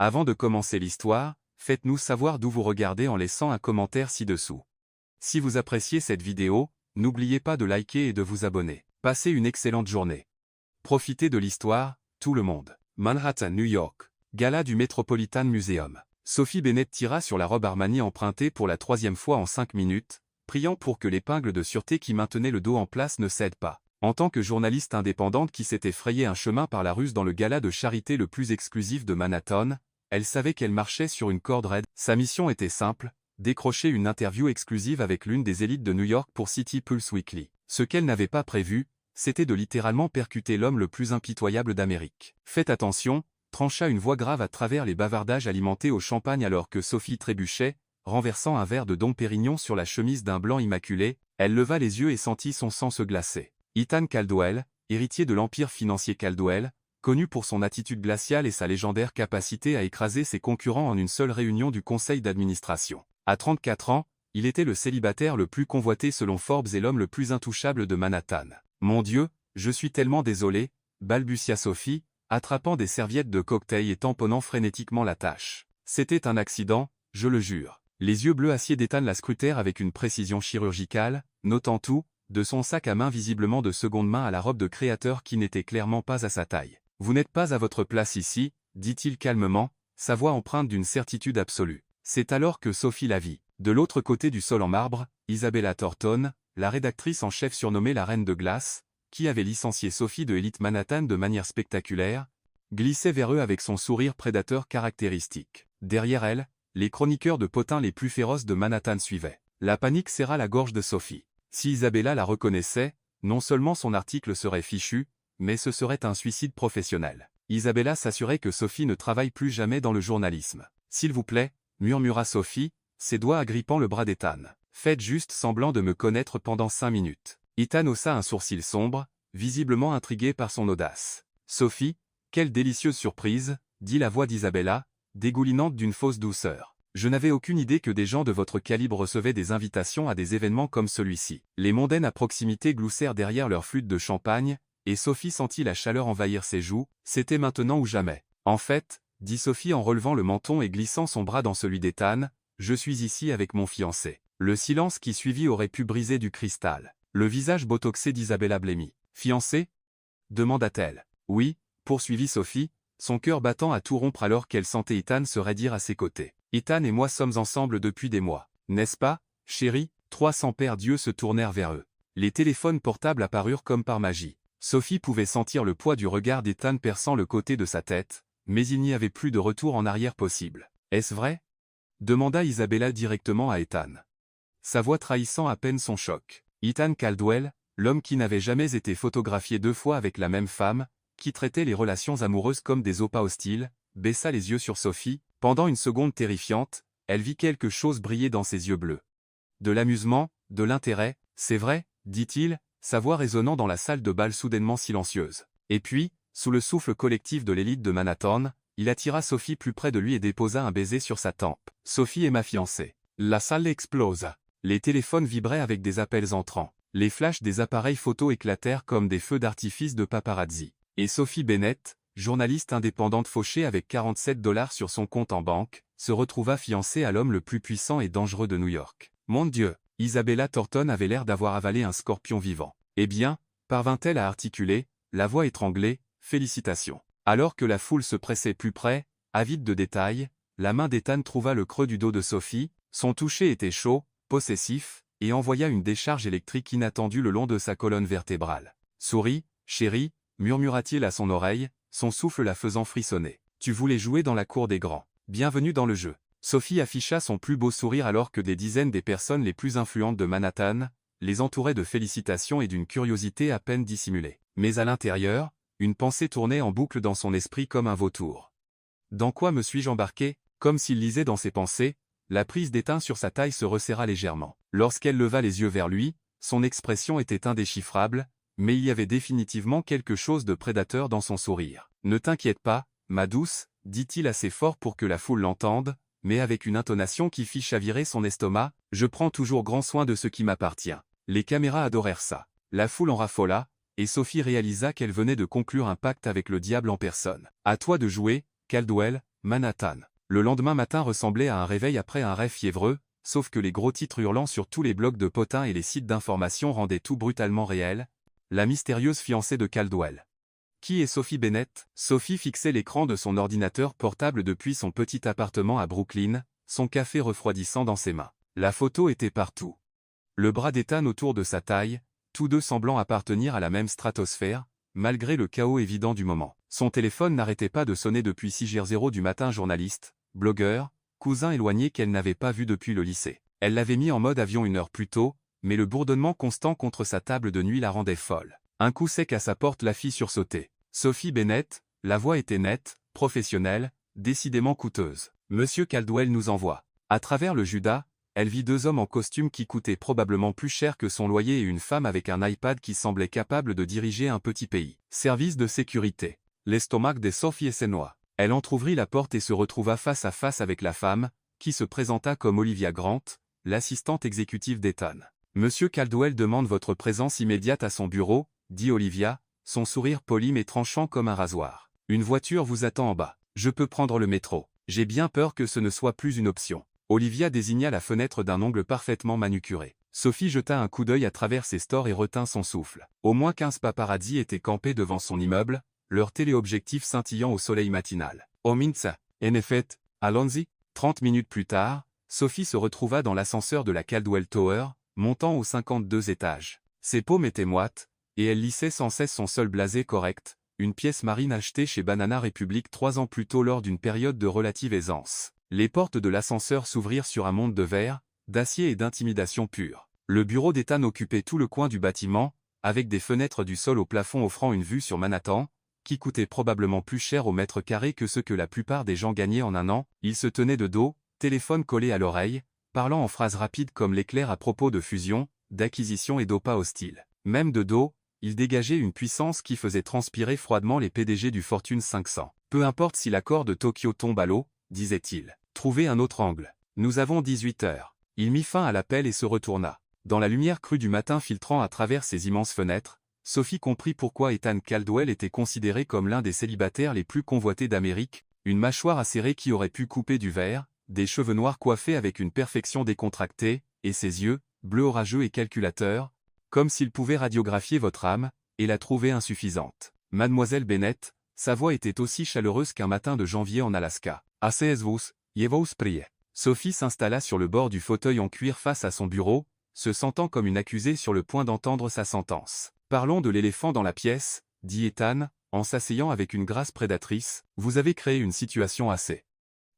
Avant de commencer l'histoire, faites-nous savoir d'où vous regardez en laissant un commentaire ci-dessous. Si vous appréciez cette vidéo, n'oubliez pas de liker et de vous abonner. Passez une excellente journée. Profitez de l'histoire, tout le monde. Manhattan, New York. Gala du Metropolitan Museum. Sophie Bennett tira sur la robe Armani empruntée pour la 3e fois en 5 minutes, priant pour que l'épingle de sûreté qui maintenait le dos en place ne cède pas. En tant que journaliste indépendante qui s'était frayé un chemin par la ruse dans le gala de charité le plus exclusif de Manhattan, elle savait qu'elle marchait sur une corde raide. Sa mission était simple, décrocher une interview exclusive avec l'une des élites de New York pour City Pulse Weekly. Ce qu'elle n'avait pas prévu, c'était de littéralement percuter l'homme le plus impitoyable d'Amérique. Faites attention, trancha une voix grave à travers les bavardages alimentés au champagne alors que Sophie trébuchait, renversant un verre de Dom Pérignon sur la chemise d'un blanc immaculé, elle leva les yeux et sentit son sang se glacer. Ethan Caldwell, héritier de l'empire financier Caldwell, connu pour son attitude glaciale et sa légendaire capacité à écraser ses concurrents en une seule réunion du conseil d'administration. À 34 ans, il était le célibataire le plus convoité selon Forbes et l'homme le plus intouchable de Manhattan. « Mon Dieu, je suis tellement désolé », balbutia Sophie, attrapant des serviettes de cocktail et tamponnant frénétiquement la tâche. « C'était un accident, je le jure. » Les yeux bleus acier d'Ethan la scrutèrent avec une précision chirurgicale, notant tout, de son sac à main visiblement de seconde main à la robe de créateur qui n'était clairement pas à sa taille. « Vous n'êtes pas à votre place ici, » dit-il calmement, sa voix empreinte d'une certitude absolue. C'est alors que Sophie la vit. De l'autre côté du sol en marbre, Isabella Thornton, la rédactrice en chef surnommée la Reine de Glace, qui avait licencié Sophie de Elite Manhattan de manière spectaculaire, glissait vers eux avec son sourire prédateur caractéristique. Derrière elle, les chroniqueurs de potins les plus féroces de Manhattan suivaient. La panique serra la gorge de Sophie. Si Isabella la reconnaissait, non seulement son article serait fichu, mais ce serait un suicide professionnel. Isabella s'assurait que Sophie ne travaille plus jamais dans le journalisme. « S'il vous plaît », murmura Sophie, ses doigts agrippant le bras d'Ethan. « Faites juste semblant de me connaître pendant 5 minutes. » Ethan haussa un sourcil sombre, visiblement intrigué par son audace. « Sophie, quelle délicieuse surprise », dit la voix d'Isabella, dégoulinante d'une fausse douceur. « Je n'avais aucune idée que des gens de votre calibre recevaient des invitations à des événements comme celui-ci. » Les mondaines à proximité gloussèrent derrière leur flûte de champagne, et Sophie sentit la chaleur envahir ses joues. C'était maintenant ou jamais. « En fait, » dit Sophie en relevant le menton et glissant son bras dans celui d'Ethan, « je suis ici avec mon fiancé. » Le silence qui suivit aurait pu briser du cristal. Le visage botoxé d'Isabella blêmit. « Fiancé » demanda-t-elle. « Oui » poursuivit Sophie, son cœur battant à tout rompre alors qu'elle sentait Ethan se raidir à ses côtés. « Ethan et moi sommes ensemble depuis des mois. N'est-ce pas, chérie ?» 300 paires d'yeux se tournèrent vers eux. Les téléphones portables apparurent comme par magie. Sophie pouvait sentir le poids du regard d'Ethan perçant le côté de sa tête, mais il n'y avait plus de retour en arrière possible. « Est-ce vrai » demanda Isabella directement à Ethan. Sa voix trahissant à peine son choc. Ethan Caldwell, l'homme qui n'avait jamais été photographié 2 fois avec la même femme, qui traitait les relations amoureuses comme des oppas hostiles, baissa les yeux sur Sophie. Pendant une seconde terrifiante, elle vit quelque chose briller dans ses yeux bleus. De l'amusement, de l'intérêt, c'est vrai, dit-il, sa voix résonnant dans la salle de bal soudainement silencieuse. Et puis, sous le souffle collectif de l'élite de Manhattan, il attira Sophie plus près de lui et déposa un baiser sur sa tempe. « Sophie est ma fiancée. » La salle explosa. Les téléphones vibraient avec des appels entrants. Les flashs des appareils photo éclatèrent comme des feux d'artifice de paparazzi. Et Sophie Bennett, journaliste indépendante fauchée avec $47 sur son compte en banque, se retrouva fiancée à l'homme le plus puissant et dangereux de New York. Mon Dieu, Isabella Thornton avait l'air d'avoir avalé un scorpion vivant. Eh bien, parvint-elle à articuler, la voix étranglée, « Félicitations ». Alors que la foule se pressait plus près, avide de détails, la main d'Ethan trouva le creux du dos de Sophie, son toucher était chaud, possessif, et envoya une décharge électrique inattendue le long de sa colonne vertébrale. « Souris, chérie », murmura-t-il à son oreille, son souffle la faisant frissonner. « Tu voulais jouer dans la cour des grands. Bienvenue dans le jeu. » Sophie afficha son plus beau sourire alors que des dizaines des personnes les plus influentes de Manhattan les entouraient de félicitations et d'une curiosité à peine dissimulée. Mais à l'intérieur, une pensée tournait en boucle dans son esprit comme un vautour. Dans quoi me suis-je embarqué? Comme s'il lisait dans ses pensées, la prise d'étain sur sa taille se resserra légèrement. Lorsqu'elle leva les yeux vers lui, son expression était indéchiffrable, mais il y avait définitivement quelque chose de prédateur dans son sourire. « Ne t'inquiète pas, ma douce », dit-il assez fort pour que la foule l'entende, mais avec une intonation qui fit chavirer son estomac, « Je prends toujours grand soin de ce qui m'appartient. » Les caméras adorèrent ça. La foule en raffola, et Sophie réalisa qu'elle venait de conclure un pacte avec le diable en personne. « À toi de jouer, Caldwell », Manhattan. Le lendemain matin ressemblait à un réveil après un rêve fiévreux, sauf que les gros titres hurlant sur tous les blogs de potins et les sites d'information rendaient tout brutalement réel. La mystérieuse fiancée de Caldwell. Qui est Sophie Bennett? Sophie fixait l'écran de son ordinateur portable depuis son petit appartement à Brooklyn, son café refroidissant dans ses mains. La photo était partout. Le bras d'Ethan autour de sa taille, tous deux semblant appartenir à la même stratosphère, malgré le chaos évident du moment. Son téléphone n'arrêtait pas de sonner depuis 6h00 du matin. Journaliste, blogueur, cousin éloigné qu'elle n'avait pas vu depuis le lycée. Elle l'avait mis en mode avion une heure plus tôt, mais le bourdonnement constant contre sa table de nuit la rendait folle. Un coup sec à sa porte la fit sursauter. Sophie Bennett, la voix était nette, professionnelle, décidément coûteuse. Monsieur Caldwell nous envoie. À travers le Judas, elle vit deux hommes en costume qui coûtaient probablement plus cher que son loyer et une femme avec un iPad qui semblait capable de diriger un petit pays. Service de sécurité. L'estomac de Sophie s'énoua. Elle entr'ouvrit la porte et se retrouva face à face avec la femme, qui se présenta comme Olivia Grant, l'assistante exécutive d'Ethan. Monsieur Caldwell demande votre présence immédiate à son bureau, dit Olivia, son sourire poli mais tranchant comme un rasoir. Une voiture vous attend en bas. Je peux prendre le métro. J'ai bien peur que ce ne soit plus une option. Olivia désigna la fenêtre d'un ongle parfaitement manucuré. Sophie jeta un coup d'œil à travers ses stores et retint son souffle. Au moins 15 paparazzis étaient campés devant son immeuble, leur téléobjectif scintillant au soleil matinal. Oh mince, en effet, allons-y. 30 minutes plus tard, Sophie se retrouva dans l'ascenseur de la Caldwell Tower, montant aux 52 étages. Ses paumes étaient moites, et elle lissait sans cesse son seul blasé correct, une pièce marine achetée chez Banana Republic 3 ans plus tôt lors d'une période de relative aisance. Les portes de l'ascenseur s'ouvrirent sur un monde de verre, d'acier et d'intimidation pure. Le bureau d'Ethan occupait tout le coin du bâtiment, avec des fenêtres du sol au plafond offrant une vue sur Manhattan, qui coûtait probablement plus cher au mètre carré que ce que la plupart des gens gagnaient en un an. Il se tenait de dos, téléphone collé à l'oreille, parlant en phrases rapides comme l'éclair à propos de fusion, d'acquisition et d'OPA hostile. Même de dos, il dégageait une puissance qui faisait transpirer froidement les PDG du Fortune 500. Peu importe si l'accord de Tokyo tombe à l'eau, disait-il. Trouvez un autre angle. Nous avons 18 heures. Il mit fin à l'appel et se retourna. Dans la lumière crue du matin filtrant à travers ses immenses fenêtres, Sophie comprit pourquoi Ethan Caldwell était considéré comme l'un des célibataires les plus convoités d'Amérique, une mâchoire acérée qui aurait pu couper du verre, des cheveux noirs coiffés avec une perfection décontractée, et ses yeux, bleus orageux et calculateurs, comme s'il pouvait radiographier votre âme, et la trouver insuffisante. Mademoiselle Bennett, sa voix était aussi chaleureuse qu'un matin de janvier en Alaska. Asseyez-vous, je vous prie. Sophie s'installa sur le bord du fauteuil en cuir face à son bureau, se sentant comme une accusée sur le point d'entendre sa sentence. Parlons de l'éléphant dans la pièce, dit Ethan, en s'asseyant avec une grâce prédatrice. Vous avez créé une situation assez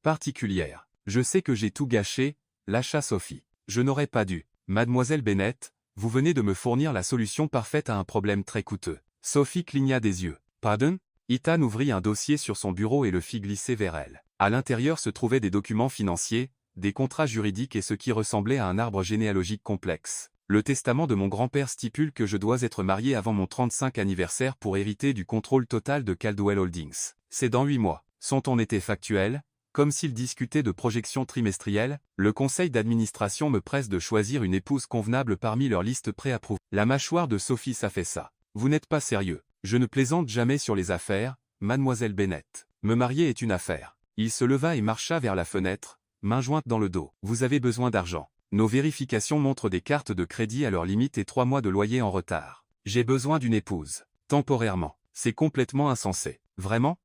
particulière. Je sais que j'ai tout gâché, lâcha Sophie. Je n'aurais pas dû. Mademoiselle Bennett, vous venez de me fournir la solution parfaite à un problème très coûteux. Sophie cligna des yeux. Pardon? Ethan ouvrit un dossier sur son bureau et le fit glisser vers elle. À l'intérieur se trouvaient des documents financiers, des contrats juridiques et ce qui ressemblait à un arbre généalogique complexe. Le testament de mon grand-père stipule que je dois être marié avant mon 35e anniversaire pour hériter du contrôle total de Caldwell Holdings. C'est dans 8 mois. Sont-on été factuel? Comme s'il discutait de projections trimestrielles, le conseil d'administration me presse de choisir une épouse convenable parmi leur liste préapprouvée. La mâchoire de Sophie s'affaissa. Vous n'êtes pas sérieux. Je ne plaisante jamais sur les affaires, mademoiselle Bennett. Me marier est une affaire. Il se leva et marcha vers la fenêtre, main jointe dans le dos. Vous avez besoin d'argent. Nos vérifications montrent des cartes de crédit à leur limite et 3 mois de loyer en retard. J'ai besoin d'une épouse. Temporairement. C'est complètement insensé. Vraiment?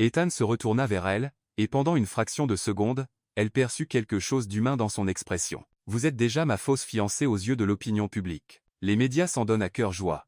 Ethan se retourna vers elle, et pendant une fraction de seconde, elle perçut quelque chose d'humain dans son expression. Vous êtes déjà ma fausse fiancée aux yeux de l'opinion publique. Les médias s'en donnent à cœur joie.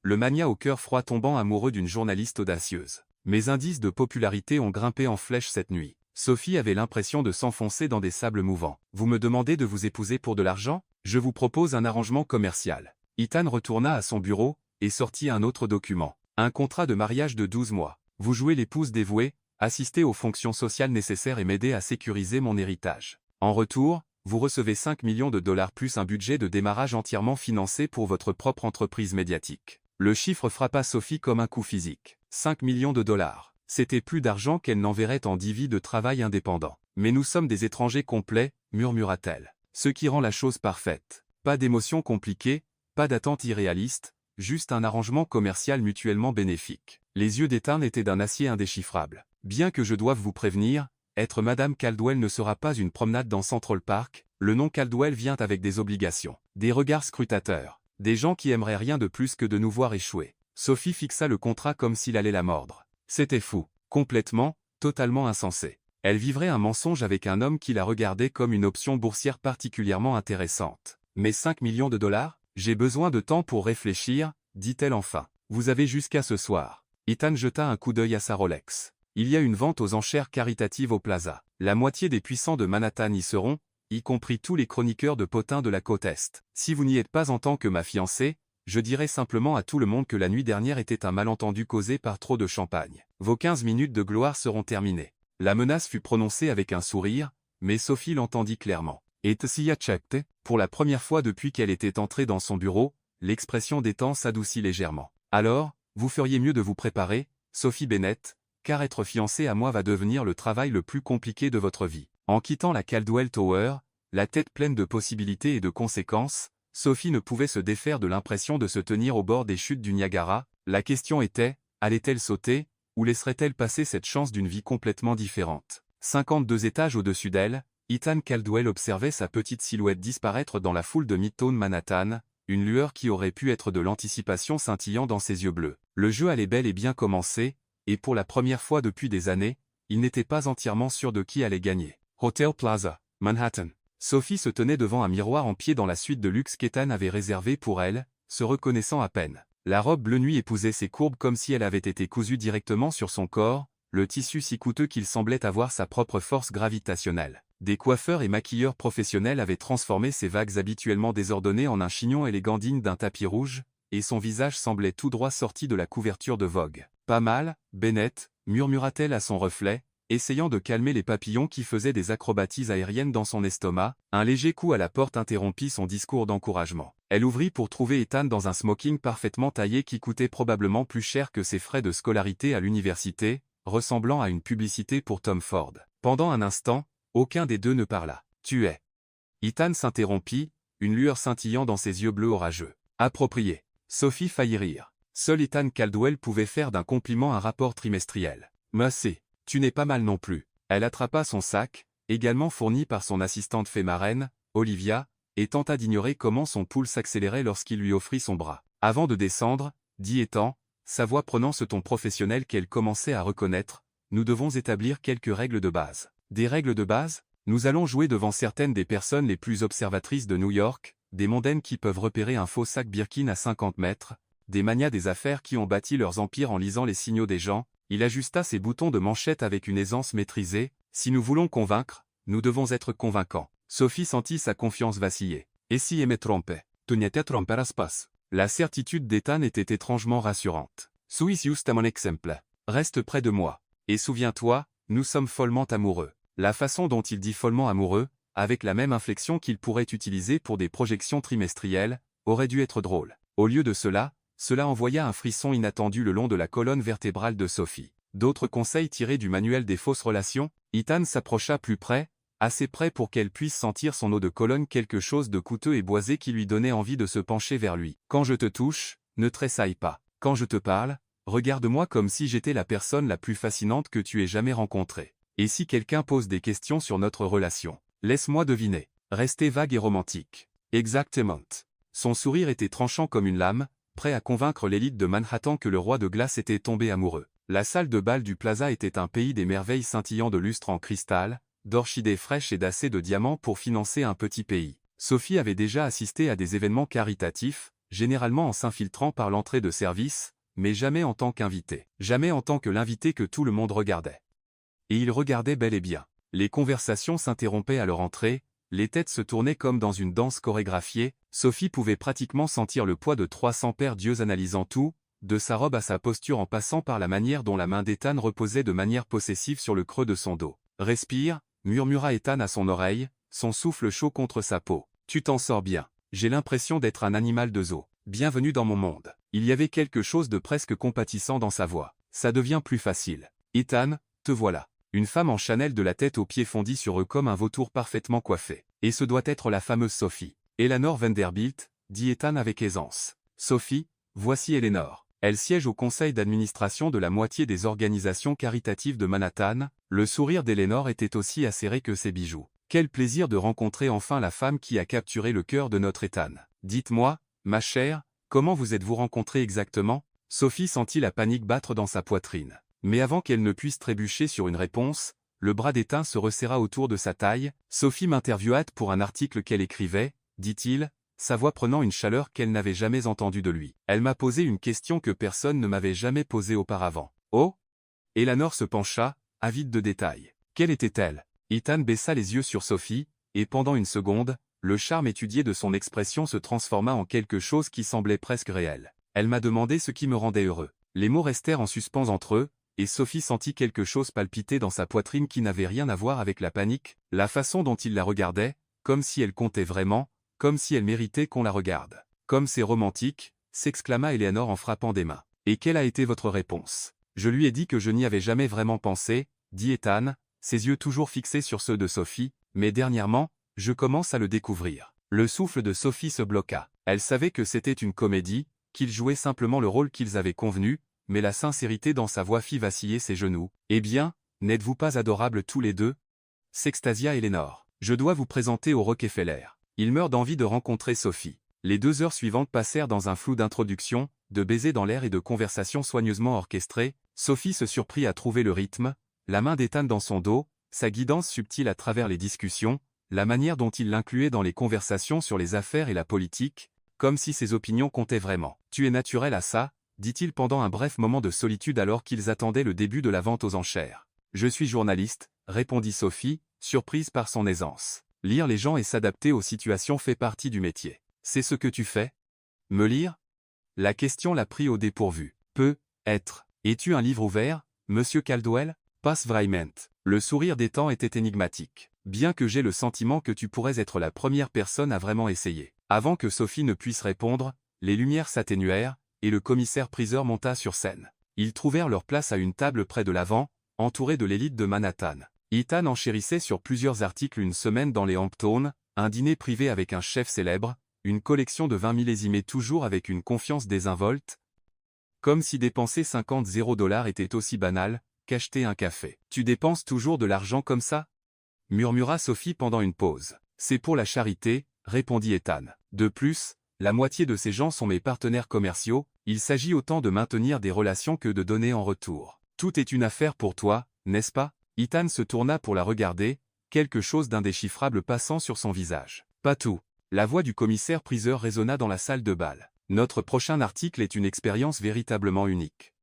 Le magnat au cœur froid tombant amoureux d'une journaliste audacieuse. Mes indices de popularité ont grimpé en flèche cette nuit. Sophie avait l'impression de s'enfoncer dans des sables mouvants. Vous me demandez de vous épouser pour de l'argent? Je vous propose un arrangement commercial. Ethan retourna à son bureau, et sortit un autre document. Un contrat de mariage de 12 mois. Vous jouez l'épouse dévouée, assistez aux fonctions sociales nécessaires et m'aider à sécuriser mon héritage. En retour, vous recevez 5 millions de dollars plus un budget de démarrage entièrement financé pour votre propre entreprise médiatique. Le chiffre frappa Sophie comme un coup physique. 5 millions de dollars. C'était plus d'argent qu'elle n'enverrait en 10 vies de travail indépendant. Mais nous sommes des étrangers complets, murmura-t-elle. Ce qui rend la chose parfaite. Pas d'émotions compliquées, pas d'attentes irréalistes, juste un arrangement commercial mutuellement bénéfique. Les yeux d'Ethan étaient d'un acier indéchiffrable. Bien que je doive vous prévenir, être Madame Caldwell ne sera pas une promenade dans Central Park, le nom Caldwell vient avec des obligations, des regards scrutateurs, des gens qui aimeraient rien de plus que de nous voir échouer. Sophie fixa le contrat comme s'il allait la mordre. C'était fou, complètement, totalement insensé. Elle vivrait un mensonge avec un homme qui la regardait comme une option boursière particulièrement intéressante. Mais 5 millions de dollars? J'ai besoin de temps pour réfléchir, dit-elle enfin. Vous avez jusqu'à ce soir. Ethan jeta un coup d'œil à sa Rolex. Il y a une vente aux enchères caritatives au Plaza. La moitié des puissants de Manhattan y seront, y compris tous les chroniqueurs de potins de la côte Est. Si vous n'y êtes pas en tant que ma fiancée, je dirai simplement à tout le monde que la nuit dernière était un malentendu causé par trop de champagne. Vos 15 minutes de gloire seront terminées. La menace fut prononcée avec un sourire, mais Sophie l'entendit clairement. Et s'y accepte. Pour la première fois depuis qu'elle était entrée dans son bureau, l'expression d'Ethan s'adoucit légèrement. Alors, vous feriez mieux de vous préparer, Sophie Bennett, car être fiancée à moi va devenir le travail le plus compliqué de votre vie. En quittant la Caldwell Tower, la tête pleine de possibilités et de conséquences, Sophie ne pouvait se défaire de l'impression de se tenir au bord des chutes du Niagara. La question était, allait-elle sauter, ou laisserait-elle passer cette chance d'une vie complètement différente? 52 étages au-dessus d'elle, Ethan Caldwell observait sa petite silhouette disparaître dans la foule de Midtown Manhattan, une lueur qui aurait pu être de l'anticipation scintillant dans ses yeux bleus. Le jeu allait bel et bien commencer, et pour la première fois depuis des années, il n'était pas entièrement sûr de qui allait gagner. Hotel Plaza, Manhattan. Sophie se tenait devant un miroir en pied dans la suite de luxe qu'Ethan avait réservé pour elle, se reconnaissant à peine. La robe bleu nuit épousait ses courbes comme si elle avait été cousue directement sur son corps, le tissu si coûteux qu'il semblait avoir sa propre force gravitationnelle. Des coiffeurs et maquilleurs professionnels avaient transformé ses vagues habituellement désordonnées en un chignon élégant digne d'un tapis rouge, et son visage semblait tout droit sorti de la couverture de Vogue. Pas mal, Bennett, murmura-t-elle à son reflet, essayant de calmer les papillons qui faisaient des acrobaties aériennes dans son estomac. Un léger coup à la porte interrompit son discours d'encouragement. Elle ouvrit pour trouver Ethan dans un smoking parfaitement taillé qui coûtait probablement plus cher que ses frais de scolarité à l'université, ressemblant à une publicité pour Tom Ford. Pendant un instant, aucun des deux ne parla. « Tu es. » Ethan s'interrompit, une lueur scintillant dans ses yeux bleus orageux. « Approprié. » Sophie faillit rire. Seul Ethan Caldwell pouvait faire d'un compliment un rapport trimestriel. « Merci. Tu n'es pas mal non plus. » Elle attrapa son sac, également fourni par son assistante fée marraine, Olivia, et tenta d'ignorer comment son pouls s'accélérait lorsqu'il lui offrit son bras. « Avant de descendre, » dit Ethan, sa voix prenant ce ton professionnel qu'elle commençait à reconnaître, « nous devons établir quelques règles de base. » Des règles de base? Nous allons jouer devant certaines des personnes les plus observatrices de New York, des mondaines qui peuvent repérer un faux sac Birkin à 50 mètres, des manias des affaires qui ont bâti leurs empires en lisant les signaux des gens. Il ajusta ses boutons de manchette avec une aisance maîtrisée. Si nous voulons convaincre, nous devons être convaincants. Sophie sentit sa confiance vaciller. Et si elle me trompait? Tu ne te tromperas pas. La certitude d'Ethan était étrangement rassurante. Suis juste mon exemple. Reste près de moi. Et souviens-toi, nous sommes follement amoureux. La façon dont il dit follement amoureux, avec la même inflexion qu'il pourrait utiliser pour des projections trimestrielles, aurait dû être drôle. Au lieu de cela envoya un frisson inattendu le long de la colonne vertébrale de Sophie. D'autres conseils tirés du manuel des fausses relations? Ethan s'approcha plus près, assez près pour qu'elle puisse sentir son eau de colonne, quelque chose de coûteux et boisé qui lui donnait envie de se pencher vers lui. Quand je te touche, ne tressaille pas. Quand je te parle, regarde-moi comme si j'étais la personne la plus fascinante que tu aies jamais rencontrée. Et si quelqu'un pose des questions sur notre relation, laisse-moi deviner. Restez vague et romantique. Exactement. Son sourire était tranchant comme une lame, prêt à convaincre l'élite de Manhattan que le roi de glace était tombé amoureux. La salle de bal du Plaza était un pays des merveilles scintillant de lustres en cristal, d'orchidées fraîches et d'assez de diamants pour financer un petit pays. Sophie avait déjà assisté à des événements caritatifs, généralement en s'infiltrant par l'entrée de service, mais jamais en tant qu'invité. Jamais en tant que l'invité que tout le monde regardait. Et il regardait bel et bien. Les conversations s'interrompaient à leur entrée, les têtes se tournaient comme dans une danse chorégraphiée. Sophie pouvait pratiquement sentir le poids de 300 paires d'yeux analysant tout, de sa robe à sa posture en passant par la manière dont la main d'Ethan reposait de manière possessive sur le creux de son dos. « Respire » murmura Ethan à son oreille, son souffle chaud contre sa peau. « Tu t'en sors bien. J'ai l'impression d'être un animal de zoo. Bienvenue dans mon monde. » Il y avait quelque chose de presque compatissant dans sa voix. « Ça devient plus facile. Ethan, te voilà. » Une femme en Chanel de la tête aux pieds fondit sur eux comme un vautour parfaitement coiffé. Et ce doit être la fameuse Sophie. Eleanor Vanderbilt, dit Ethan avec aisance. Sophie, voici Eleanor. Elle siège au conseil d'administration de la moitié des organisations caritatives de Manhattan. Le sourire d'Eleanor était aussi acéré que ses bijoux. Quel plaisir de rencontrer enfin la femme qui a capturé le cœur de notre Ethan. Dites-moi, ma chère, comment vous êtes-vous rencontrés exactement? Sophie sentit la panique battre dans sa poitrine. Mais avant qu'elle ne puisse trébucher sur une réponse, le bras d'Ethan se resserra autour de sa taille. Sophie m'interviewa pour un article qu'elle écrivait, dit-il, sa voix prenant une chaleur qu'elle n'avait jamais entendue de lui. Elle m'a posé une question que personne ne m'avait jamais posée auparavant. Oh? Eleanor se pencha, avide de détails. Quelle était-elle? Ethan baissa les yeux sur Sophie, et pendant une seconde, le charme étudié de son expression se transforma en quelque chose qui semblait presque réel. Elle m'a demandé ce qui me rendait heureux. Les mots restèrent en suspens entre eux, et Sophie sentit quelque chose palpiter dans sa poitrine qui n'avait rien à voir avec la panique, la façon dont il la regardait, comme si elle comptait vraiment, comme si elle méritait qu'on la regarde. Comme c'est romantique, s'exclama Eleanor en frappant des mains. Et quelle a été votre réponse? Je lui ai dit que je n'y avais jamais vraiment pensé, dit Ethan, ses yeux toujours fixés sur ceux de Sophie, mais dernièrement, je commence à le découvrir. Le souffle de Sophie se bloqua. Elle savait que c'était une comédie, qu'il jouait simplement le rôle qu'ils avaient convenu, mais la sincérité dans sa voix fit vaciller ses genoux. Eh bien, n'êtes-vous pas adorables tous les deux? S'extasia Eleanor. Je dois vous présenter au Rockefeller. Il meurt d'envie de rencontrer Sophie. Les 2 heures suivantes passèrent dans un flou d'introduction, de baisers dans l'air et de conversations soigneusement orchestrées. Sophie se surprit à trouver le rythme, la main d'Ethan dans son dos, sa guidance subtile à travers les discussions, la manière dont il l'incluait dans les conversations sur les affaires et la politique, comme si ses opinions comptaient vraiment. Tu es naturel à ça, dit-il pendant un bref moment de solitude alors qu'ils attendaient le début de la vente aux enchères. Je suis journaliste, répondit Sophie, surprise par son aisance. Lire les gens et s'adapter aux situations fait partie du métier. C'est ce que tu fais? Me lire? La question l'a pris au dépourvu. Peut être. Es-tu un livre ouvert, monsieur Caldwell? Pas vraiment. Le sourire d'Ethan était énigmatique. Bien que j'ai le sentiment que tu pourrais être la première personne à vraiment essayer. Avant que Sophie ne puisse répondre, les lumières s'atténuèrent, et le commissaire-priseur monta sur scène. Ils trouvèrent leur place à une table près de l'avant, entourés de l'élite de Manhattan. Ethan enchérissait sur plusieurs articles une semaine dans les Hamptons, un dîner privé avec un chef célèbre, une collection de 20 millésimés toujours avec une confiance désinvolte. Comme si dépenser 50 $, était aussi banal qu'acheter un café. Tu dépenses toujours de l'argent comme ça? Murmura Sophie pendant une pause. C'est pour la charité, répondit Ethan. De plus, la moitié de ces gens sont mes partenaires commerciaux, il s'agit autant de maintenir des relations que de donner en retour. Tout est une affaire pour toi, n'est-ce pas? Ethan se tourna pour la regarder, quelque chose d'indéchiffrable passant sur son visage. Pas tout. La voix du commissaire-priseur résonna dans la salle de bal. Notre prochain article est une expérience véritablement unique.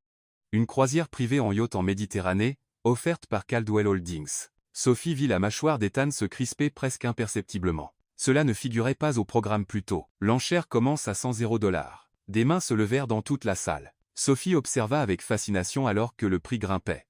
Une croisière privée en yacht en Méditerranée, offerte par Caldwell Holdings. Sophie vit la mâchoire d'Ethan se crisper presque imperceptiblement. Cela ne figurait pas au programme plus tôt. L'enchère commence à 100 $. Des mains se levèrent dans toute la salle. Sophie observa avec fascination alors que le prix grimpait.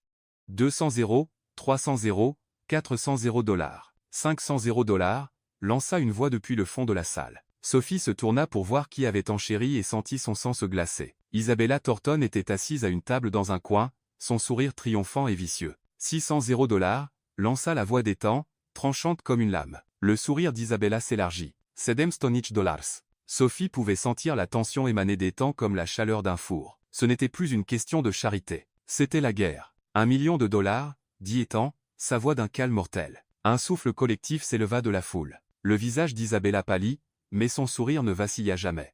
200 €, 300 €, 400 $, 500 $, lança une voix depuis le fond de la salle. Sophie se tourna pour voir qui avait enchéri et sentit son sang se glacer. Isabella Thornton était assise à une table dans un coin, son sourire triomphant et vicieux. 600 $, lança la voix d'Ethan, tranchante comme une lame. Le sourire d'Isabella s'élargit. 700 $. Sophie pouvait sentir la tension émaner d'Ethan comme la chaleur d'un four. Ce n'était plus une question de charité. C'était la guerre. 1 million de $, dit Ethan, sa voix d'un calme mortel. Un souffle collectif s'éleva de la foule. Le visage d'Isabella pâlit, mais son sourire ne vacilla jamais.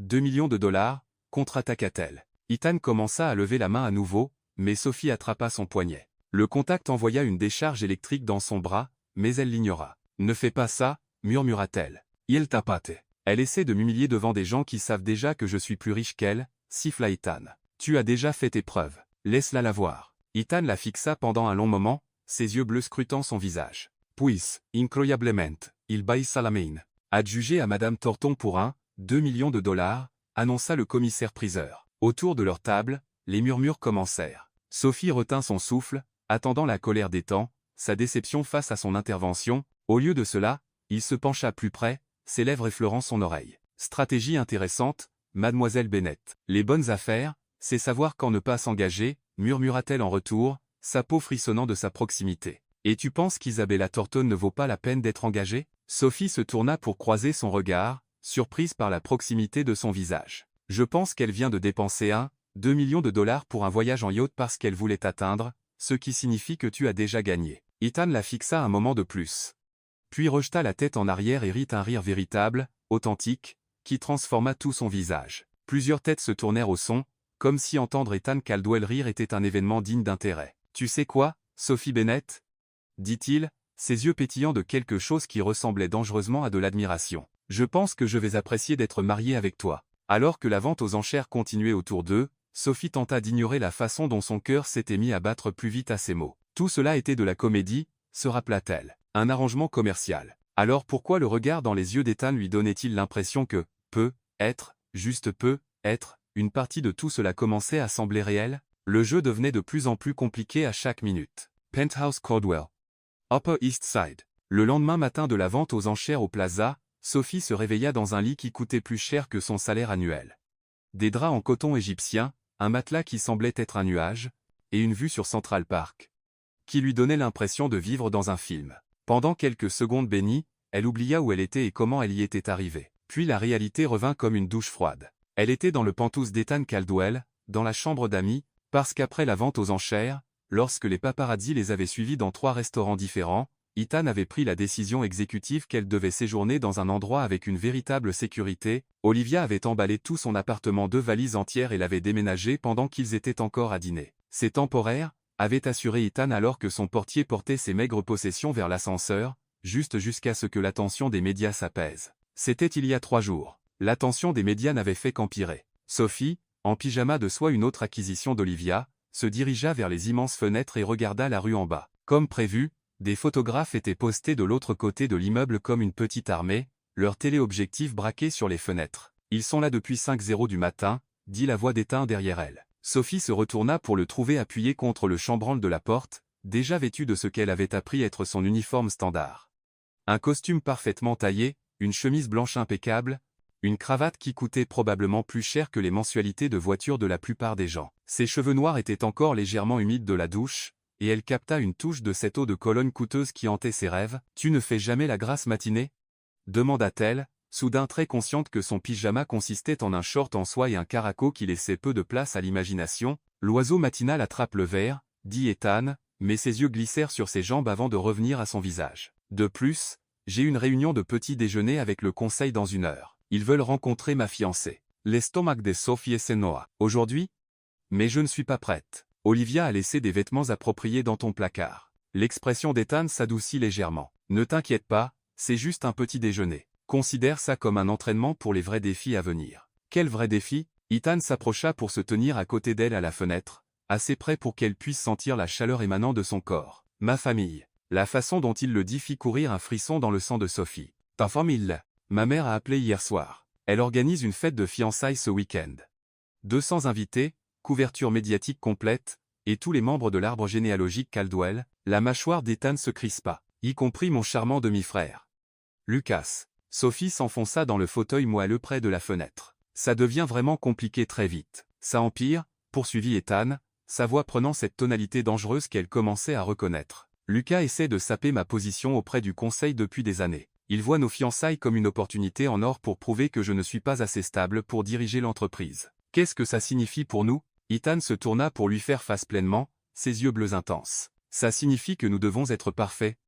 2 millions de $, contre-attaqua-t-elle. Ethan commença à lever la main à nouveau, mais Sophie attrapa son poignet. Le contact envoya une décharge électrique dans son bras, mais elle l'ignora. Ne fais pas ça, murmura-t-elle. Il tapate. Elle essaie de m'humilier devant des gens qui savent déjà que je suis plus riche qu'elle, siffla Ethan. Tu as déjà fait tes preuves. Laisse-la la voir. Ethan la fixa pendant un long moment, ses yeux bleus scrutant son visage. Puis, incroyablement, il baissa la main. Adjugé à Madame Thornton pour 2 millions de $, annonça le commissaire-priseur. Autour de leur table, les murmures commencèrent. Sophie retint son souffle, attendant la colère d'Ethan, sa déception face à son intervention. Au lieu de cela, il se pencha plus près, ses lèvres effleurant son oreille. Stratégie intéressante, mademoiselle Bennett. Les bonnes affaires, c'est savoir quand ne pas s'engager, murmura-t-elle en retour, sa peau frissonnant de sa proximité. Et tu penses qu'Isabella Thornton ne vaut pas la peine d'être engagée? Sophie se tourna pour croiser son regard, surprise par la proximité de son visage. Je pense qu'elle vient de dépenser 2 millions de dollars pour un voyage en yacht parce qu'elle voulait t'atteindre, ce qui signifie que tu as déjà gagné. Ethan la fixa un moment de plus. Puis rejeta la tête en arrière et rit un rire véritable, authentique, qui transforma tout son visage. Plusieurs têtes se tournèrent au son, comme si entendre Ethan Caldwell rire était un événement digne d'intérêt. « Tu sais quoi, Sophie Bennett ?» dit-il, ses yeux pétillants de quelque chose qui ressemblait dangereusement à de l'admiration. « Je pense que je vais apprécier d'être marié avec toi. » Alors que la vente aux enchères continuait autour d'eux, Sophie tenta d'ignorer la façon dont son cœur s'était mis à battre plus vite à ces mots. Tout cela était de la comédie, se rappela-t-elle. Un arrangement commercial. Alors pourquoi le regard dans les yeux d'Ethan lui donnait-il l'impression que, juste peut être, une partie de tout cela commençait à sembler réel? Le jeu devenait de plus en plus compliqué à chaque minute. Penthouse Caldwell. Upper East Side. Le lendemain matin de la vente aux enchères au Plaza, Sophie se réveilla dans un lit qui coûtait plus cher que son salaire annuel. Des draps en coton égyptien, un matelas qui semblait être un nuage, et une vue sur Central Park, qui lui donnait l'impression de vivre dans un film. Pendant quelques secondes bénies, elle oublia où elle était et comment elle y était arrivée. Puis la réalité revint comme une douche froide. Elle était dans le penthouse d'Ethan Caldwell, dans la chambre d'amis, parce qu'après la vente aux enchères, lorsque les paparazzi les avaient suivis dans 3 restaurants différents, Ethan avait pris la décision exécutive qu'elle devait séjourner dans un endroit avec une véritable sécurité. Olivia avait emballé tout son appartement 2 valises entières et l'avait déménagé pendant qu'ils étaient encore à dîner. C'est temporaire, avait assuré Ethan alors que son portier portait ses maigres possessions vers l'ascenseur, juste jusqu'à ce que l'attention des médias s'apaise. C'était il y a 3 jours. L'attention des médias n'avait fait qu'empirer. Sophie, en pyjama de soie, une autre acquisition d'Olivia, se dirigea vers les immenses fenêtres et regarda la rue en bas. Comme prévu, des photographes étaient postés de l'autre côté de l'immeuble comme une petite armée, leurs téléobjectifs braqués sur les fenêtres. « Ils sont là depuis 5h du matin », dit la voix d'Ethan derrière elle. Sophie se retourna pour le trouver appuyé contre le chambranle de la porte, déjà vêtu de ce qu'elle avait appris être son uniforme standard. Un costume parfaitement taillé, une chemise blanche impeccable, une cravate qui coûtait probablement plus cher que les mensualités de voiture de la plupart des gens. Ses cheveux noirs étaient encore légèrement humides de la douche, et elle capta une touche de cette eau de Cologne coûteuse qui hantait ses rêves. « Tu ne fais jamais la grasse matinée ?» demanda-t-elle, soudain très consciente que son pyjama consistait en un short en soie et un caraco qui laissait peu de place à l'imagination. « L'oiseau matinal attrape le verre, » dit Ethan, mais ses yeux glissèrent sur ses jambes avant de revenir à son visage. « De plus, j'ai une réunion de petit déjeuner avec le conseil dans 1 heure. Ils veulent rencontrer ma fiancée. L'estomac de Sophie Senoa. Aujourd'hui? Mais je ne suis pas prête. Olivia a laissé des vêtements appropriés dans ton placard. » L'expression d'Ethan s'adoucit légèrement. « Ne t'inquiète pas, c'est juste un petit déjeuner. Considère ça comme un entraînement pour les vrais défis à venir. » Quel vrai défi? Ethan s'approcha pour se tenir à côté d'elle à la fenêtre, assez près pour qu'elle puisse sentir la chaleur émanant de son corps. « Ma famille. » La façon dont il le dit fit courir un frisson dans le sang de Sophie. « Ta famille. Ma mère a appelé hier soir. Elle organise une fête de fiançailles ce week-end. 200 invités, couverture médiatique complète, et tous les membres de l'arbre généalogique Caldwell. » La mâchoire d'Ethan se crispa, y compris mon charmant demi-frère. Lucas. Sophie s'enfonça dans le fauteuil moelleux près de la fenêtre. Ça devient vraiment compliqué très vite. Ça empire, poursuivit Ethan, sa voix prenant cette tonalité dangereuse qu'elle commençait à reconnaître. Lucas essaie de saper ma position auprès du conseil depuis des années. Il voit nos fiançailles comme une opportunité en or pour prouver que je ne suis pas assez stable pour diriger l'entreprise. Qu'est-ce que ça signifie pour nous? Ethan se tourna pour lui faire face pleinement, ses yeux bleus intenses. Ça signifie que nous devons être parfaits.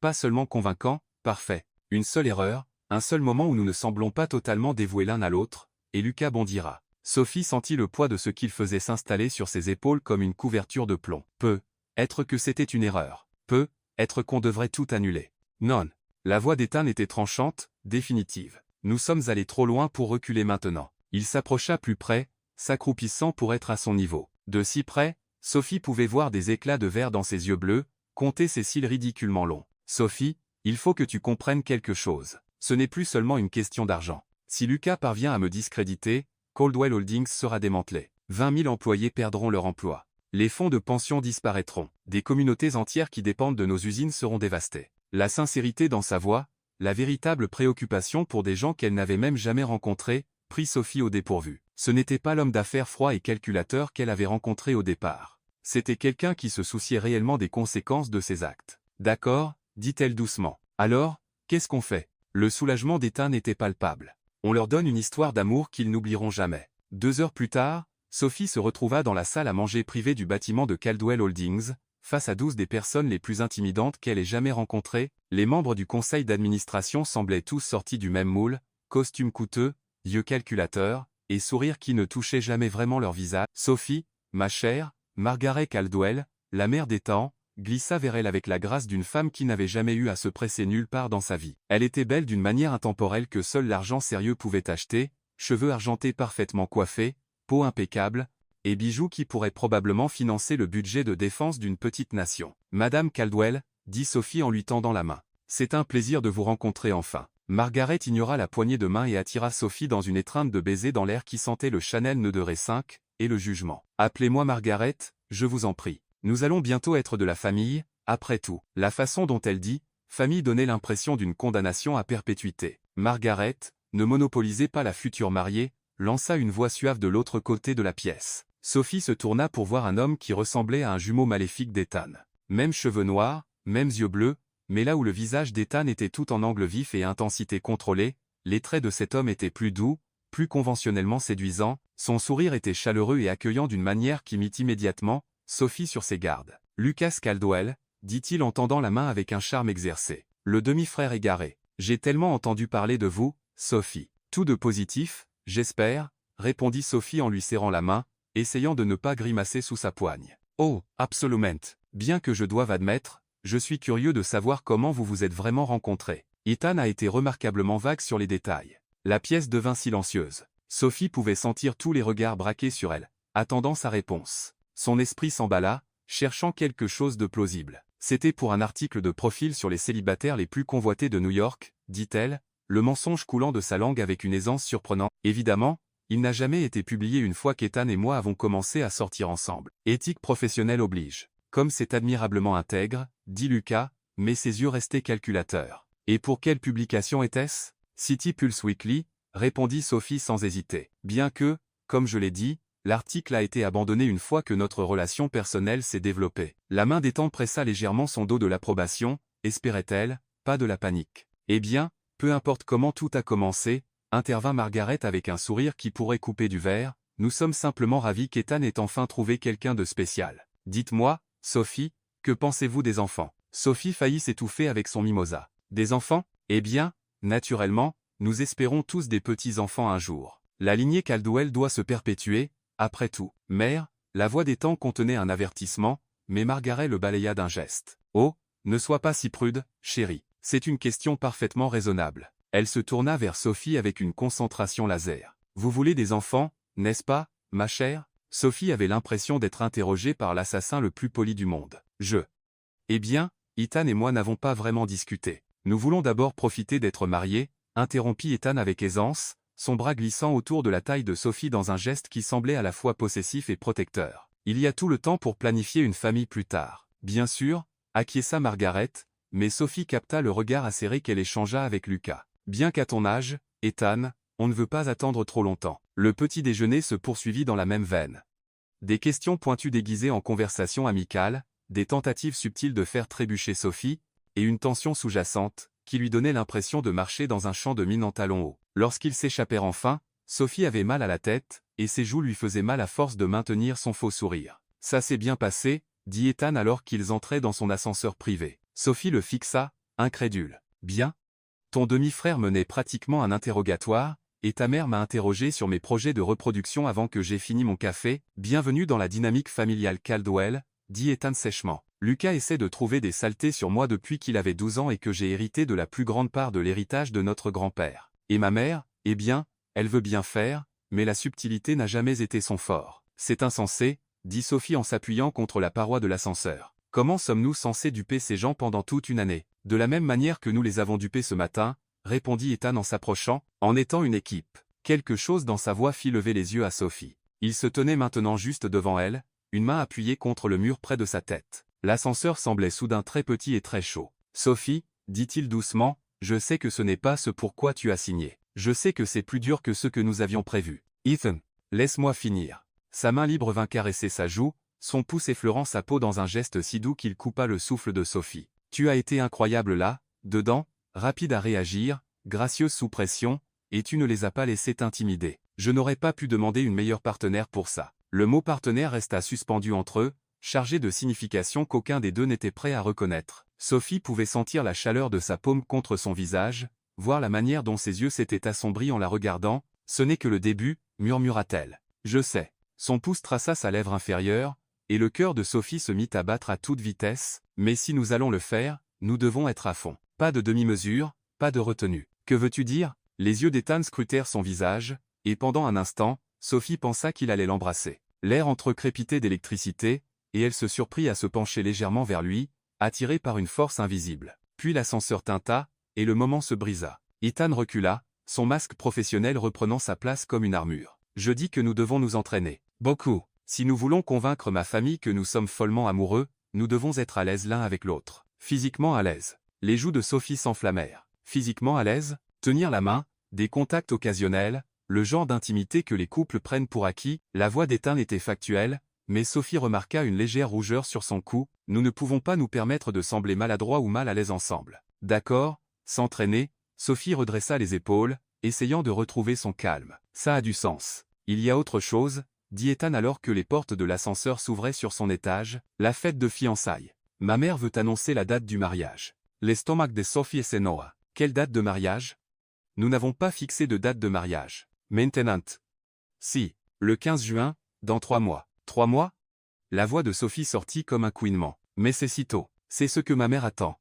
Pas seulement convaincants, parfaits. Une seule erreur, un seul moment où nous ne semblons pas totalement dévoués l'un à l'autre, et Lucas bondira. Sophie sentit le poids de ce qu'il faisait s'installer sur ses épaules comme une couverture de plomb. Peut-être que c'était une erreur. Peut-être qu'on devrait tout annuler. Non. La voix d'Ethan était tranchante, définitive. Nous sommes allés trop loin pour reculer maintenant. Il s'approcha plus près, s'accroupissant pour être à son niveau. De si près, Sophie pouvait voir des éclats de verre dans ses yeux bleus, compter ses cils ridiculement longs. « Sophie, il faut que tu comprennes quelque chose. Ce n'est plus seulement une question d'argent. Si Lucas parvient à me discréditer, Caldwell Holdings sera démantelé. 20 000 employés perdront leur emploi. Les fonds de pension disparaîtront. Des communautés entières qui dépendent de nos usines seront dévastées. » La sincérité dans sa voix, la véritable préoccupation pour des gens qu'elle n'avait même jamais rencontrés, prit Sophie au dépourvu. Ce n'était pas l'homme d'affaires froid et calculateur qu'elle avait rencontré au départ. C'était quelqu'un qui se souciait réellement des conséquences de ses actes. « D'accord, » dit-elle doucement. « Alors, qu'est-ce qu'on fait ?» Le soulagement d'Ethan était palpable. « On leur donne une histoire d'amour qu'ils n'oublieront jamais. » 2 heures plus tard, Sophie se retrouva dans la salle à manger privée du bâtiment de Caldwell Holdings, face à 12 des personnes les plus intimidantes qu'elle ait jamais rencontrées. Les membres du conseil d'administration semblaient tous sortis du même moule, costumes coûteux, yeux calculateurs, et sourires qui ne touchaient jamais vraiment leur visage. Sophie, ma chère, Margaret Caldwell, la mère d'Ethan, glissa vers elle avec la grâce d'une femme qui n'avait jamais eu à se presser nulle part dans sa vie. Elle était belle d'une manière intemporelle que seul l'argent sérieux pouvait acheter, cheveux argentés parfaitement coiffés, peau impeccable, et bijoux qui pourraient probablement financer le budget de défense d'une petite nation. Madame Caldwell, dit Sophie en lui tendant la main. C'est un plaisir de vous rencontrer enfin. Margaret ignora la poignée de main et attira Sophie dans une étreinte de baisers dans l'air qui sentait le Chanel Neuderé 5, et le jugement. Appelez-moi Margaret, je vous en prie. Nous allons bientôt être de la famille, après tout. La façon dont elle dit, famille donnait l'impression d'une condamnation à perpétuité. Margaret, ne monopolisez pas la future mariée, lança une voix suave de l'autre côté de la pièce. Sophie se tourna pour voir un homme qui ressemblait à un jumeau maléfique d'Ethan. Même cheveux noirs, mêmes yeux bleus, mais là où le visage d'Ethan était tout en angle vif et intensité contrôlée, les traits de cet homme étaient plus doux, plus conventionnellement séduisants, son sourire était chaleureux et accueillant d'une manière qui mit immédiatement Sophie sur ses gardes. Lucas Caldwell, dit-il en tendant la main avec un charme exercé. Le demi-frère égaré. J'ai tellement entendu parler de vous, Sophie. Tout de positif, j'espère, répondit Sophie en lui serrant la main, essayant de ne pas grimacer sous sa poigne. Oh, absolument. Bien que je doive admettre, je suis curieux de savoir comment vous vous êtes vraiment rencontrés. Ethan a été remarquablement vague sur les détails. La pièce devint silencieuse. Sophie pouvait sentir tous les regards braqués sur elle, attendant sa réponse. Son esprit s'emballa, cherchant quelque chose de plausible. C'était pour un article de profil sur les célibataires les plus convoités de New York, dit-elle, le mensonge coulant de sa langue avec une aisance surprenante. Évidemment, il n'a jamais été publié une fois qu'Ethan et moi avons commencé à sortir ensemble. Éthique professionnelle oblige. Comme c'est admirablement intègre, dit Lucas, mais ses yeux restaient calculateurs. Et pour quelle publication était-ce? City Pulse Weekly, répondit Sophie sans hésiter. Bien que, comme je l'ai dit, l'article a été abandonné une fois que notre relation personnelle s'est développée. La main d'Ethan pressa légèrement son dos de l'approbation, espérait-elle, pas de la panique. Eh bien, peu importe comment tout a commencé, intervint Margaret avec un sourire qui pourrait couper du verre, nous sommes simplement ravis qu'Ethan ait enfin trouvé quelqu'un de spécial. Dites-moi, Sophie, que pensez-vous des enfants? Sophie faillit s'étouffer avec son mimosa. Des enfants? Eh bien, naturellement, nous espérons tous des petits-enfants un jour. La lignée Caldwell doit se perpétuer, après tout. Mère, la voix d'Ethan contenait un avertissement, mais Margaret le balaya d'un geste. Oh, ne sois pas si prude, chérie. C'est une question parfaitement raisonnable. Elle se tourna vers Sophie avec une concentration laser. Vous voulez des enfants, n'est-ce pas, ma chère? Sophie avait l'impression d'être interrogée par l'assassin le plus poli du monde. Eh bien, Ethan et moi n'avons pas vraiment discuté. Nous voulons d'abord profiter d'être mariés, interrompit Ethan avec aisance, son bras glissant autour de la taille de Sophie dans un geste qui semblait à la fois possessif et protecteur. Il y a tout le temps pour planifier une famille plus tard. Bien sûr, acquiesça Margaret, mais Sophie capta le regard acéré qu'elle échangea avec Lucas. Bien qu'à ton âge, Ethan, on ne veut pas attendre trop longtemps. Le petit déjeuner se poursuivit dans la même veine. Des questions pointues déguisées en conversation amicale, des tentatives subtiles de faire trébucher Sophie, et une tension sous-jacente, qui lui donnait l'impression de marcher dans un champ de mine en talons hauts. Lorsqu'ils s'échappèrent enfin, Sophie avait mal à la tête, et ses joues lui faisaient mal à force de maintenir son faux sourire. Ça s'est bien passé, dit Ethan alors qu'ils entraient dans son ascenseur privé. Sophie le fixa, incrédule. Bien? Ton demi-frère menait pratiquement un interrogatoire, et ta mère m'a interrogé sur mes projets de reproduction avant que j'aie fini mon café. Bienvenue dans la dynamique familiale Caldwell, dit Ethan sèchement. Lucas essaie de trouver des saletés sur moi depuis qu'il avait 12 ans et que j'ai hérité de la plus grande part de l'héritage de notre grand-père. Et ma mère, eh bien, elle veut bien faire, mais la subtilité n'a jamais été son fort. C'est insensé, dit Sophie en s'appuyant contre la paroi de l'ascenseur. Comment sommes-nous censés duper ces gens pendant toute une année? De la même manière que nous les avons dupés ce matin, répondit Ethan en s'approchant, en étant une équipe. Quelque chose dans sa voix fit lever les yeux à Sophie. Il se tenait maintenant juste devant elle, une main appuyée contre le mur près de sa tête. L'ascenseur semblait soudain très petit et très chaud. Sophie, dit-il doucement, je sais que ce n'est pas ce pourquoi tu as signé. Je sais que c'est plus dur que ce que nous avions prévu. Ethan, laisse-moi finir. Sa main libre vint caresser sa joue, son pouce effleurant sa peau dans un geste si doux qu'il coupa le souffle de Sophie. Tu as été incroyable là, dedans, rapide à réagir, gracieuse sous pression, et tu ne les as pas laissés t'intimider. Je n'aurais pas pu demander une meilleure partenaire pour ça. Le mot partenaire resta suspendu entre eux, chargé de significations qu'aucun des deux n'était prêt à reconnaître. Sophie pouvait sentir la chaleur de sa paume contre son visage, voir la manière dont ses yeux s'étaient assombris en la regardant. Ce n'est que le début, murmura-t-elle. Je sais. Son pouce traça sa lèvre inférieure, et le cœur de Sophie se mit à battre à toute vitesse. Mais si nous allons le faire, nous devons être à fond. Pas de demi-mesure, pas de retenue. Que veux-tu dire? Les yeux d'Ethan scrutèrent son visage, et pendant un instant, Sophie pensa qu'il allait l'embrasser. L'air entrecrépitait d'électricité, et elle se surprit à se pencher légèrement vers lui, attirée par une force invisible. Puis l'ascenseur tinta, et le moment se brisa. Ethan recula, son masque professionnel reprenant sa place comme une armure. Je dis que nous devons nous entraîner. Beaucoup. Si nous voulons convaincre ma famille que nous sommes follement amoureux, nous devons être à l'aise l'un avec l'autre. Physiquement à l'aise. Les joues de Sophie s'enflammèrent. Physiquement à l'aise, tenir la main, des contacts occasionnels, le genre d'intimité que les couples prennent pour acquis. La voix d'Ethan était factuelle, mais Sophie remarqua une légère rougeur sur son cou. Nous ne pouvons pas nous permettre de sembler maladroits ou mal à l'aise ensemble. D'accord, s'entraîner, Sophie redressa les épaules, essayant de retrouver son calme. Ça a du sens. Il y a autre chose, dit Ethan alors que les portes de l'ascenseur s'ouvraient sur son étage, la fête de fiançailles. Ma mère veut annoncer la date du mariage. L'estomac de Sophie et Noah. Quelle date de mariage? Nous n'avons pas fixé de date de mariage. Maintenant. Si, le 15 juin, dans 3 mois. 3 mois? La voix de Sophie sortit comme un couinement. Mais c'est si tôt. C'est ce que ma mère attend.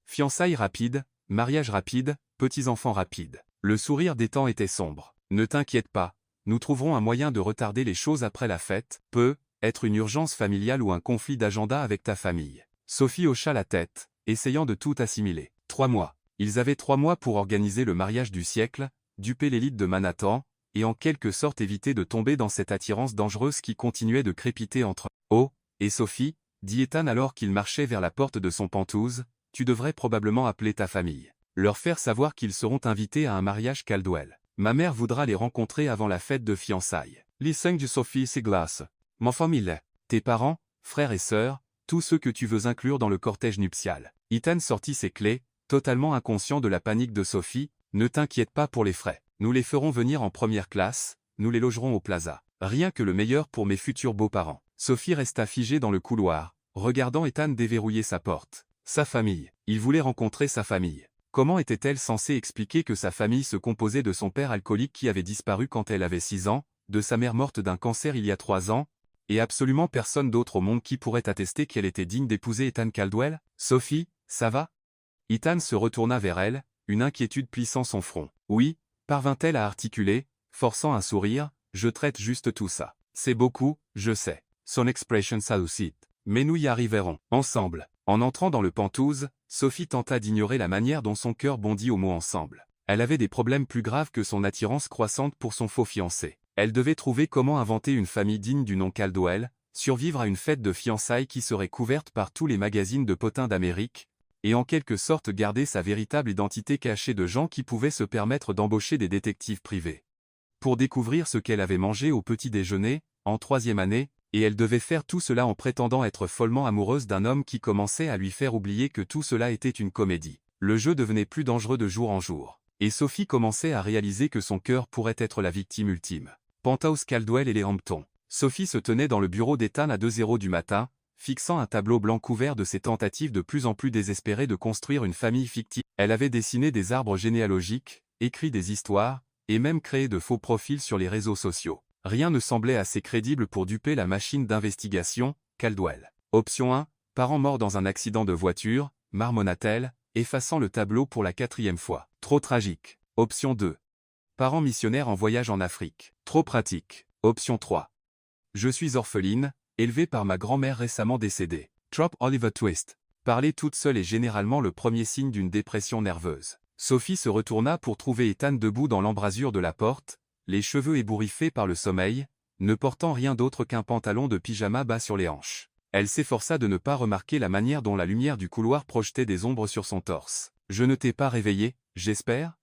Fiançailles rapides, mariage rapide, petits-enfants rapides. Le sourire d'Ethan était sombre. Ne t'inquiète pas, nous trouverons un moyen de retarder les choses après la fête. Peut être une urgence familiale ou un conflit d'agenda avec ta famille. Sophie hocha la tête, essayant de tout assimiler. 3 mois. Ils avaient 3 mois pour organiser le mariage du siècle, duper l'élite de Manhattan, et en quelque sorte éviter de tomber dans cette attirance dangereuse qui continuait de crépiter entre Oh et Sophie, dit Ethan alors qu'il marchait vers la porte de son Penthouse, tu devrais probablement appeler ta famille. Leur faire savoir qu'ils seront invités à un mariage Caldwell. Ma mère voudra les rencontrer avant la fête de fiançailles. Les 5 de Sophie c'est glace. Ma famille. Tes parents, frères et sœurs, tous ceux que tu veux inclure dans le cortège nuptial. Ethan sortit ses clés, totalement inconscient de la panique de Sophie. Ne t'inquiète pas pour les frais. Nous les ferons venir en première classe, nous les logerons au plaza. Rien que le meilleur pour mes futurs beaux-parents. Sophie resta figée dans le couloir, regardant Ethan déverrouiller sa porte. Sa famille. Il voulait rencontrer sa famille. Comment était-elle censée expliquer que sa famille se composait de son père alcoolique qui avait disparu quand elle avait 6 ans, de sa mère morte d'un cancer il y a 3 ans, et absolument personne d'autre au monde qui pourrait attester qu'elle était digne d'épouser Ethan Caldwell? Sophie, ça va? Ethan se retourna vers elle, une inquiétude plissant son front. Oui, parvint-elle à articuler, forçant un sourire, je traite juste tout ça. C'est beaucoup, je sais. Son expression salucite. Mais nous y arriverons, ensemble. En entrant dans le Penthouse, Sophie tenta d'ignorer la manière dont son cœur bondit au mot ensemble. Elle avait des problèmes plus graves que son attirance croissante pour son faux fiancé. Elle devait trouver comment inventer une famille digne du nom Caldwell, survivre à une fête de fiançailles qui serait couverte par tous les magazines de potins d'Amérique, et en quelque sorte garder sa véritable identité cachée de gens qui pouvaient se permettre d'embaucher des détectives privés. Pour découvrir ce qu'elle avait mangé au petit déjeuner, en 3e année, et elle devait faire tout cela en prétendant être follement amoureuse d'un homme qui commençait à lui faire oublier que tout cela était une comédie. Le jeu devenait plus dangereux de jour en jour. Et Sophie commençait à réaliser que son cœur pourrait être la victime ultime. Penthouse Caldwell et les Hamptons. Sophie se tenait dans le bureau d'Ethan à 2h du matin, fixant un tableau blanc couvert de ses tentatives de plus en plus désespérées de construire une famille fictive. Elle avait dessiné des arbres généalogiques, écrit des histoires, et même créé de faux profils sur les réseaux sociaux. Rien ne semblait assez crédible pour duper la machine d'investigation, Caldwell. Option 1, parent mort dans un accident de voiture, marmonna-t-elle, effaçant le tableau pour la 4e fois. Trop tragique. Option 2. Parent missionnaire en voyage en Afrique. Trop pratique. Option 3. Je suis orpheline, élevée par ma grand-mère récemment décédée. Trop Oliver Twist. Parler toute seule est généralement le premier signe d'une dépression nerveuse. Sophie se retourna pour trouver Ethan debout dans l'embrasure de la porte, les cheveux ébouriffés par le sommeil, ne portant rien d'autre qu'un pantalon de pyjama bas sur les hanches. Elle s'efforça de ne pas remarquer la manière dont la lumière du couloir projetait des ombres sur son torse. « Je ne t'ai pas réveillé, j'espère »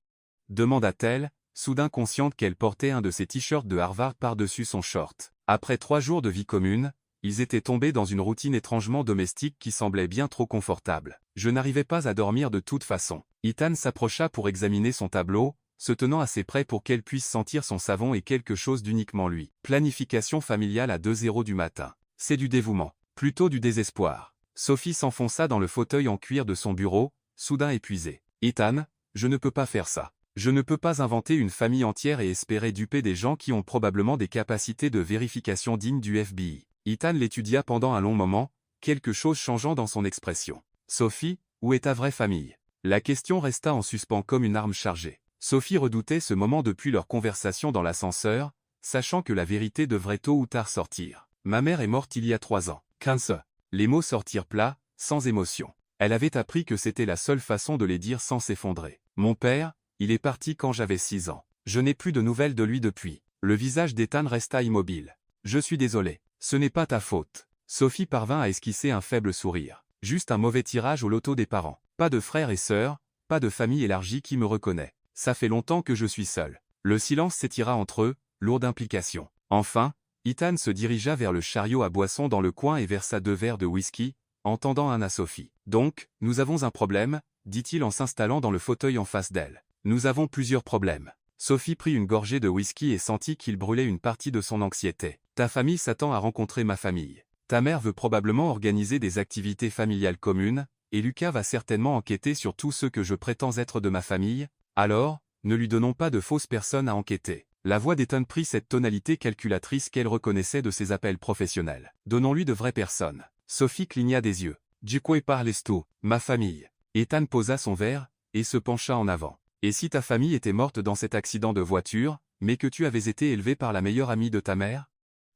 demanda-t-elle, soudain consciente qu'elle portait un de ses t-shirts de Harvard par-dessus son short. Après 3 jours de vie commune, ils étaient tombés dans une routine étrangement domestique qui semblait bien trop confortable. Je n'arrivais pas à dormir de toute façon. Ethan s'approcha pour examiner son tableau, se tenant assez près pour qu'elle puisse sentir son savon et quelque chose d'uniquement lui. Planification familiale à 2h du matin. C'est du dévouement, plutôt du désespoir. Sophie s'enfonça dans le fauteuil en cuir de son bureau, soudain épuisée. Ethan, je ne peux pas faire ça. Je ne peux pas inventer une famille entière et espérer duper des gens qui ont probablement des capacités de vérification dignes du FBI. Ethan l'étudia pendant un long moment, quelque chose changeant dans son expression. Sophie, où est ta vraie famille? La question resta en suspens comme une arme chargée. Sophie redoutait ce moment depuis leur conversation dans l'ascenseur, sachant que la vérité devrait tôt ou tard sortir. Ma mère est morte il y a 3 ans. Les mots sortirent plats, sans émotion. Elle avait appris que c'était la seule façon de les dire sans s'effondrer. Mon père, il est parti quand j'avais 6 ans. Je n'ai plus de nouvelles de lui depuis. Le visage d'Ethan resta immobile. Je suis désolé. Ce n'est pas ta faute. Sophie parvint à esquisser un faible sourire. Juste un mauvais tirage au loto des parents. Pas de frères et sœurs, pas de famille élargie qui me reconnaît. Ça fait longtemps que je suis seul. Le silence s'étira entre eux, lourd d'implications. Enfin, Ethan se dirigea vers le chariot à boissons dans le coin et versa 2 verres de whisky, en tendant un à Sophie. Donc, nous avons un problème, dit-il en s'installant dans le fauteuil en face d'elle. Nous avons plusieurs problèmes. Sophie prit une gorgée de whisky et sentit qu'il brûlait une partie de son anxiété. Ta famille s'attend à rencontrer ma famille. Ta mère veut probablement organiser des activités familiales communes, et Lucas va certainement enquêter sur tous ceux que je prétends être de ma famille, alors, ne lui donnons pas de fausses personnes à enquêter. La voix d'Ethan prit cette tonalité calculatrice qu'elle reconnaissait de ses appels professionnels. Donnons-lui de vraies personnes. Sophie cligna des yeux. De quoi parles-tu, ma famille? Ethan posa son verre, et se pencha en avant. Et si ta famille était morte dans cet accident de voiture, mais que tu avais été élevé par la meilleure amie de ta mère?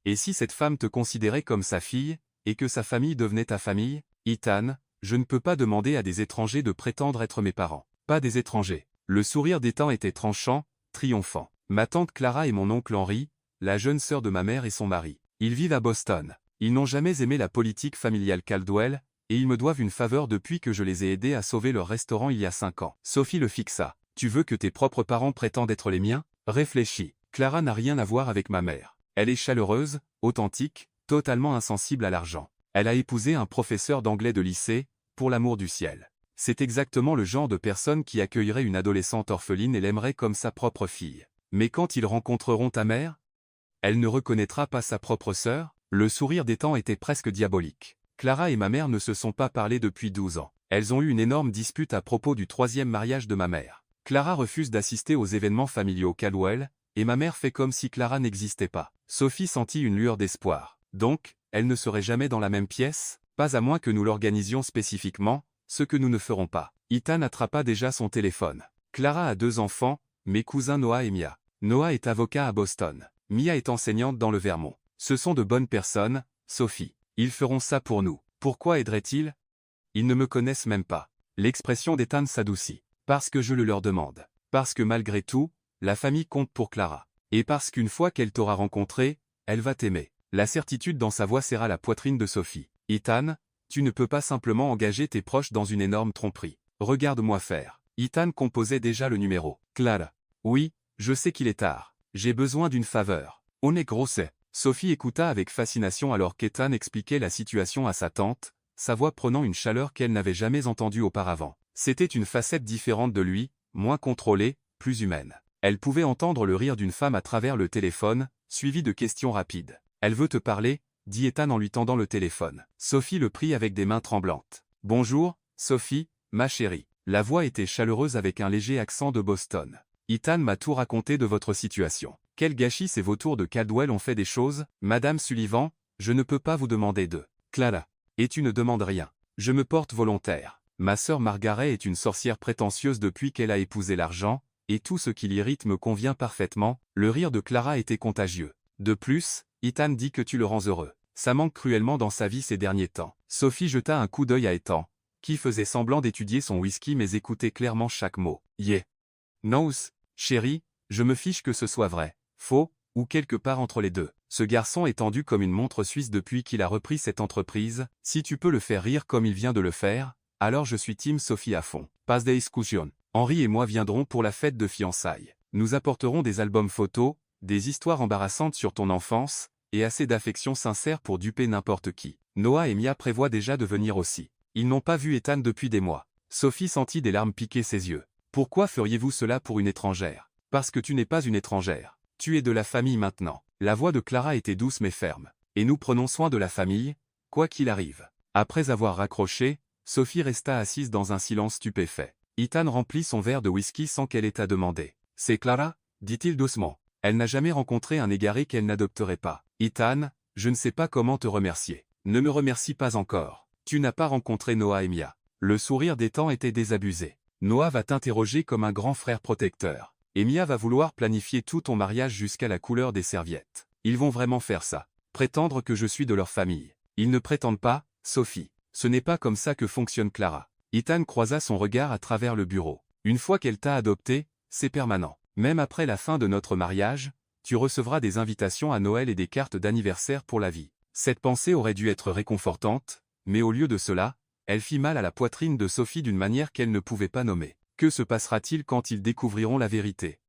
Et si cette femme te considérait comme sa fille, et que sa famille devenait ta famille? Ethan, je ne peux pas demander à des étrangers de prétendre être mes parents. Pas des étrangers. Le sourire d'Ethan était tranchant, triomphant. Ma tante Clara et mon oncle Henry, la jeune sœur de ma mère et son mari. Ils vivent à Boston. Ils n'ont jamais aimé la politique familiale Caldwell, et ils me doivent une faveur depuis que je les ai aidés à sauver leur restaurant il y a 5 ans. Sophie le fixa. Tu veux que tes propres parents prétendent être les miens? Réfléchis. Clara n'a rien à voir avec ma mère. Elle est chaleureuse, authentique, totalement insensible à l'argent. Elle a épousé un professeur d'anglais de lycée, pour l'amour du ciel. C'est exactement le genre de personne qui accueillerait une adolescente orpheline et l'aimerait comme sa propre fille. Mais quand ils rencontreront ta mère, elle ne reconnaîtra pas sa propre sœur? Le sourire d'Ethan était presque diabolique. Clara et ma mère ne se sont pas parlé depuis 12 ans. Elles ont eu une énorme dispute à propos du 3e mariage de ma mère. Clara refuse d'assister aux événements familiaux Caldwell, et ma mère fait comme si Clara n'existait pas. Sophie sentit une lueur d'espoir. Donc, elle ne serait jamais dans la même pièce? Pas à moins que nous l'organisions spécifiquement, ce que nous ne ferons pas. Ethan attrapa déjà son téléphone. Clara a 2 enfants, mes cousins Noah et Mia. Noah est avocat à Boston. Mia est enseignante dans le Vermont. Ce sont de bonnes personnes, Sophie. Ils feront ça pour nous. Pourquoi aideraient-ils? Ils ne me connaissent même pas. L'expression d'Ethan s'adoucit. Parce que je le leur demande. Parce que malgré tout, la famille compte pour Clara. Et parce qu'une fois qu'elle t'aura rencontré, elle va t'aimer. La certitude dans sa voix serra la poitrine de Sophie. Ethan, tu ne peux pas simplement engager tes proches dans une énorme tromperie. Regarde-moi faire. Ethan composait déjà le numéro. Clara. Oui, je sais qu'il est tard. J'ai besoin d'une faveur. On est grossé. Sophie écouta avec fascination alors qu'Ethan expliquait la situation à sa tante, sa voix prenant une chaleur qu'elle n'avait jamais entendue auparavant. C'était une facette différente de lui, moins contrôlée, plus humaine. Elle pouvait entendre le rire d'une femme à travers le téléphone, suivi de questions rapides. « Elle veut te parler », dit Ethan en lui tendant le téléphone. Sophie le prit avec des mains tremblantes. « Bonjour, Sophie, ma chérie. » La voix était chaleureuse avec un léger accent de Boston. « Ethan m'a tout raconté de votre situation. Quel gâchis ces vautours de Caldwell ont fait des choses, Madame Sullivan, je ne peux pas vous demander de. Clara. Et tu ne demandes rien. Je me porte volontaire. Ma sœur Margaret est une sorcière prétentieuse depuis qu'elle a épousé l'argent, et tout ce qui l'irrite me convient parfaitement. » Le rire de Clara était contagieux. De plus, Ethan dit que tu le rends heureux. Ça manque cruellement dans sa vie ces derniers temps. Sophie jeta un coup d'œil à Ethan, qui faisait semblant d'étudier son whisky mais écoutait clairement chaque mot. Yeah. Non, chérie, je me fiche que ce soit vrai, faux, ou quelque part entre les deux. Ce garçon est tendu comme une montre suisse depuis qu'il a repris cette entreprise. Si tu peux le faire rire comme il vient de le faire, alors je suis team Sophie à fond. Pas de discussion. Henri et moi viendrons pour la fête de fiançailles. Nous apporterons des albums photos, des histoires embarrassantes sur ton enfance, et assez d'affection sincère pour duper n'importe qui. Noah et Mia prévoient déjà de venir aussi. Ils n'ont pas vu Ethan depuis des mois. Sophie sentit des larmes piquer ses yeux. Pourquoi feriez-vous cela pour une étrangère? Parce que tu n'es pas une étrangère. Tu es de la famille maintenant. La voix de Clara était douce mais ferme. Et nous prenons soin de la famille, quoi qu'il arrive. Après avoir raccroché, Sophie resta assise dans un silence stupéfait. Ethan remplit son verre de whisky sans qu'elle ait à demander. « C'est Clara » dit-il doucement. Elle n'a jamais rencontré un égaré qu'elle n'adopterait pas. « Ethan, je ne sais pas comment te remercier. Ne me remercie pas encore. Tu n'as pas rencontré Noah et Mia. » Le sourire d'Ethan était désabusé. « Noah va t'interroger comme un grand frère protecteur. Et Mia va vouloir planifier tout ton mariage jusqu'à la couleur des serviettes. Ils vont vraiment faire ça. Prétendre que je suis de leur famille. Ils ne prétendent pas, Sophie. Ce n'est pas comme ça que fonctionne Clara. » Ethan croisa son regard à travers le bureau. « Une fois qu'elle t'a adopté, c'est permanent. Même après la fin de notre mariage, tu recevras des invitations à Noël et des cartes d'anniversaire pour la vie. » Cette pensée aurait dû être réconfortante, mais au lieu de cela, elle fit mal à la poitrine de Sophie d'une manière qu'elle ne pouvait pas nommer. Que se passera-t-il quand ils découvriront la vérité?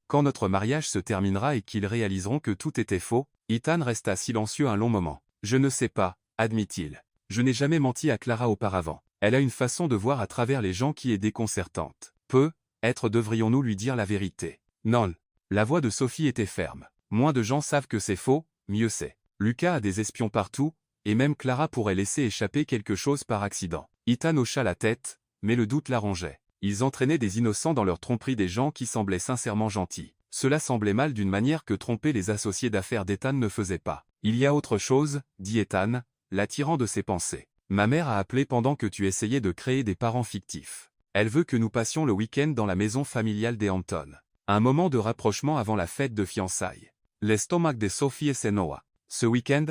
Quand notre mariage se terminera et qu'ils réaliseront que tout était faux? Ethan resta silencieux un long moment. « Je ne sais pas, admit-il. Je n'ai jamais menti à Clara auparavant. Elle a une façon de voir à travers les gens qui est déconcertante. Peut-être devrions-nous lui dire la vérité. » Non. La voix de Sophie était ferme. Moins de gens savent que c'est faux, mieux c'est. Lucas a des espions partout, et même Clara pourrait laisser échapper quelque chose par accident. Ethan hocha la tête, mais le doute la rongeait. Ils entraînaient des innocents dans leur tromperie, des gens qui semblaient sincèrement gentils. Cela semblait mal d'une manière que tromper les associés d'affaires d'Ethan ne faisait pas. « Il y a autre chose, » dit Ethan, l'attirant de ses pensées. « Ma mère a appelé pendant que tu essayais de créer des parents fictifs. Elle veut que nous passions le week-end dans la maison familiale des Hampton. Un moment de rapprochement avant la fête de fiançailles. L'estomac de Sophie et c'est Noah. Ce week-end?